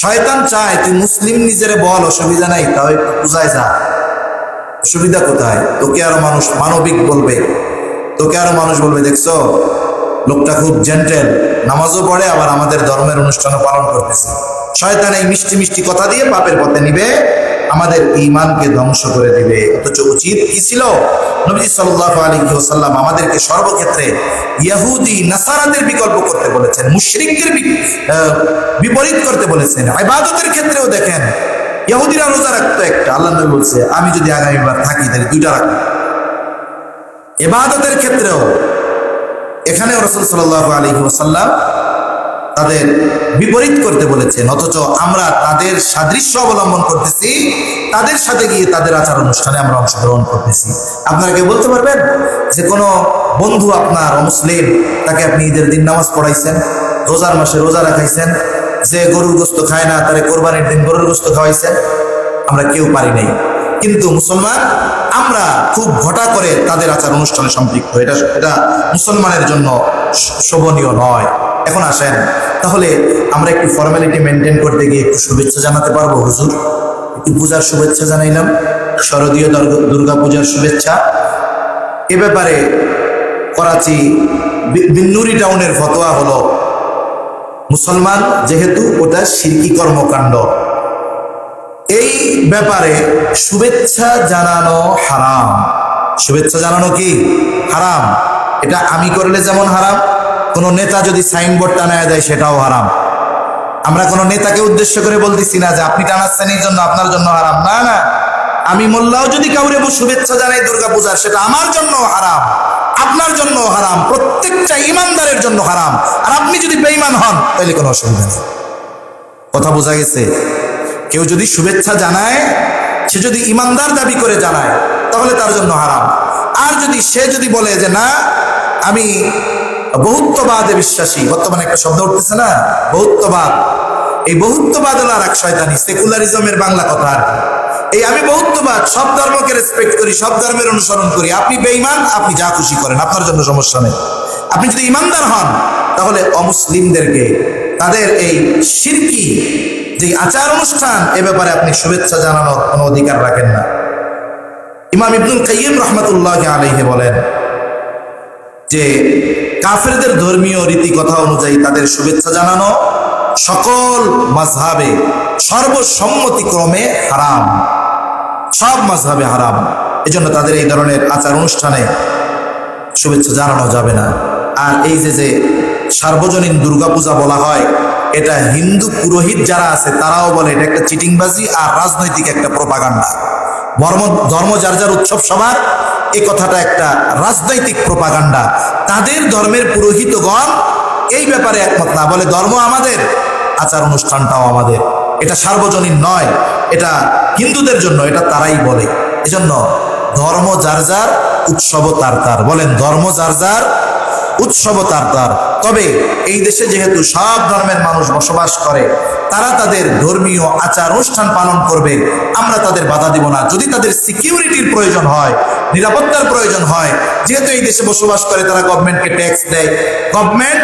শয়তান চায় তুই মুসলিম নিজেরে বল, অসুবিধা নাই, তাও একটু বুঝায় যা, অসুবিধা কোথায়? তোকে আরো মানুষ মানবিক বলবে, তোকে আরো মানুষ বলবে দেখছো লোকটা খুব জেন্টেল, নামাজও পড়ে, আবার আমাদের ধর্মের অনুষ্ঠানও পালন করতেছে। শয়তান এই মিষ্টি মিষ্টি কথা দিয়ে পাপের পথে নিবে, আমাদের ঈমানকে ধ্বংস করে দিবে। অথচ উচিত কি ছিল? নবী সাল্লাল্লাহু আলাইহি ওয়াসাল্লাম আমাদেরকে সর্বক্ষেত্রে ইহুদি নাসারাদের বিকল্প করতে বলেছেন, মুশরিকদের বিপরীত করতে বলেছেন। ইবাদতের ক্ষেত্রেও দেখেন, ইহুদিরা রোজা রাখতো একটা, আল্লাহ নবী বলছে আমি যদি আগামীবার থাকি তাহলে দুইটা রাখবো। ইবাদতের ক্ষেত্রেও এখানে রাসূল সাল্লাল্লাহু আলাইহি ওয়াসাল্লাম তাদের বিপরীত করতে বলেছেন, অথচ আমরা তাদের সাদৃশ্য অবলম্বন করতেছি, তাদের সাথে গিয়ে তাদের আচার অনুষ্ঠানে আমরা অংশগ্রহণ করতেছি। আপনারা কি বলতে পারবেন যে কোনো বন্ধু আপনার অমুসলিম, তাকে আপনি ঈদের দিন নামাজ পড়াইছেন, রোজার মাসে রোজা রাখাইছেন, যে গরুর গোশত খায় না তারে কোরবানির দিন গরুর গোশত খাওয়াইছেন? আমরা কেউ পারি নাই। কিন্তু মুসলমান আমরা খুব ঘটা করে তাদের আচার অনুষ্ঠানে সম্পৃক্ত, এটা মুসলমানের জন্য শোভনীয় নয়। এখন আসেন, তাহলে আমরা একটু ফর্মালিটি মেনটেন করতে গিয়ে একটু শুভেচ্ছা জানাতে পারবো? হুজুর, একটু পূজার শুভেচ্ছা জানাইলাম, শারদীয় দুর্গা পূজার শুভেচ্ছা। এ ব্যাপারে করাচি বিন্নুরি টাউনের ফতোয়া হলো, মুসলমান যেহেতু ওটা শিরকি কর্মকাণ্ড, এই ব্যাপারে শুভেচ্ছা জানানো হারাম। শুভেচ্ছা জানানো কি হারাম? এটা আমি করলে যেমন হারাম, কোন নেতা যদি সাইনবোর্ড টানায় দেয় সেটাও হারাম। আমরা কোন নেতাকে উদ্দেশ্য করে বলতেছি না যে আপনি টানাচ্ছেন এই জন্য আপনার জন্য হারাম, না না। আমি মোল্লাও যদি কাউরে শুভেচ্ছা জানাই দুর্গাপূজার, সেটা আমার জন্য হারাম, আপনার জন্য হারাম, প্রত্যেকটা ইমানদারের জন্য হারাম। আর আপনি যদি বেঈমান হন তাহলে কোনো অসুবিধা নেই। কথা বোঝা গেছে? কেউ যদি শুভেচ্ছা জানায়, সে যদি ইমানদার দাবি করে জানায়, তাহলে তার জন্য হারাম। আর সে যদি বলে যে না আমি বহুত্ববাদে বিশ্বাসী, বর্তমানে একটা শব্দ উঠতেছে না, বহুত্ববাদ, এই বহুত্ববাদ হলো আর এক শয়তানি, সেকুলারিজমের বাংলা কথা আর কি। এই আমি বহুত্ববাদ, সব ধর্মকে রেসপেক্ট করি, সব ধর্মের অনুসরণ করি, আপনি বেঈমান, আপনি যা খুশি করেন, আপনার জন্য সমস্যা নেই। আপনি যদি ইমানদার হন, তাহলে অমুসলিমদেরকে তাদের এই শিরকি যে আচার অনুষ্ঠান, এ ব্যাপারে আপনি শুভেচ্ছা জানানোর কোনো অধিকার রাখেন না। ইমাম ইবনুল কাইয়িম রাহমাতুল্লাহি আলাইহি বলেন যে কাফেরদের ধর্মীয় রীতি কথা অনুযায়ী তাদের শুভেচ্ছা জানানো সকল মাযহাবে সর্বসম্মতিক্রমে হারাম, সব মাযহাবে হারাম। এজন্য তাদের এই ধরনের আচার অনুষ্ঠানে শুভেচ্ছা জানানো যাবে না। আর এই যে সার্বজনীন দুর্গাপূজা বলা হয়, এটা হিন্দু পুরোহিত যারা আছে তারাও বলে এটা একটা চিটিংবাজি আর রাজনৈতিক একটা প্রোপাগান্ডা। ধর্ম যার যার উৎসব সবার, এই কথাটা একটা রাজনৈতিক প্রোপাগান্ডা। তাদের ধর্মের পুরোহিতগণ এই ব্যাপারে একমত না, বলে ধর্ম আমাদের, আচার অনুষ্ঠানটাও আমাদের, এটা সার্বজনীন নয়, এটা হিন্দুদের জন্য, এটা তারাই বলে। এজন্য ধর্ম যার যার, উৎসব তার তার। বলেন ধর্ম যার যার, উৎসব তার তার। তবে এই দেশে যেহেতু সব ধর্মের মানুষ বসবাস করে, তারা তাদের ধর্মীয় আচার অনুষ্ঠান পালন করবে, আমরা তাদের বাধা দিব না। যদি তাদের সিকিউরিটির প্রয়োজন হয়, নিরাপত্তার প্রয়োজন হয়, যেহেতু এই দেশে বসবাস করে, তারা গভর্নমেন্টকে ট্যাক্স দেয়, গভর্নমেন্ট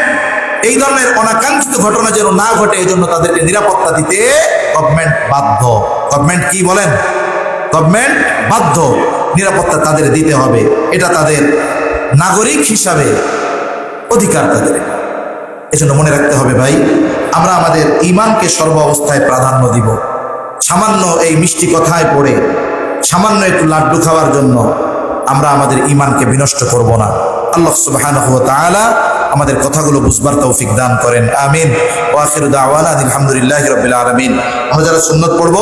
এই ধরনের অনাকাঙ্ক্ষিত ঘটনা যেন না ঘটে, এই জন্য তাদেরকে নিরাপত্তা দিতে গভর্নমেন্ট বাধ্য। গভর্নমেন্ট কি বলেন? গভর্নমেন্ট বাধ্য, নিরাপত্তা তাদের দিতে হবে, এটা তাদের নাগরিক হিসাবে অধিকার তাদের। এজন্য মনে রাখতে হবে ভাই, আমরা আমাদের ঈমানকে সর্ব অবস্থায় প্রাধান্য দিব। সামান্য এই মিষ্টি কথায় পড়ে, সামান্য একটু লাড্ডু খাওয়ার জন্য আমরা আমাদের ঈমানকে বিনষ্ট করব না। আল্লাহ সুবহানাহু ওয়া তাআলা আমাদের কথাগুলো বুঝবার তৌফিক দান করেন, আমিন। ওয়া আখিরু দাওয়ানা আলহামদুলিল্লাহি রাব্বিল আলামিন। আমরা যারা সুন্নাত পড়ব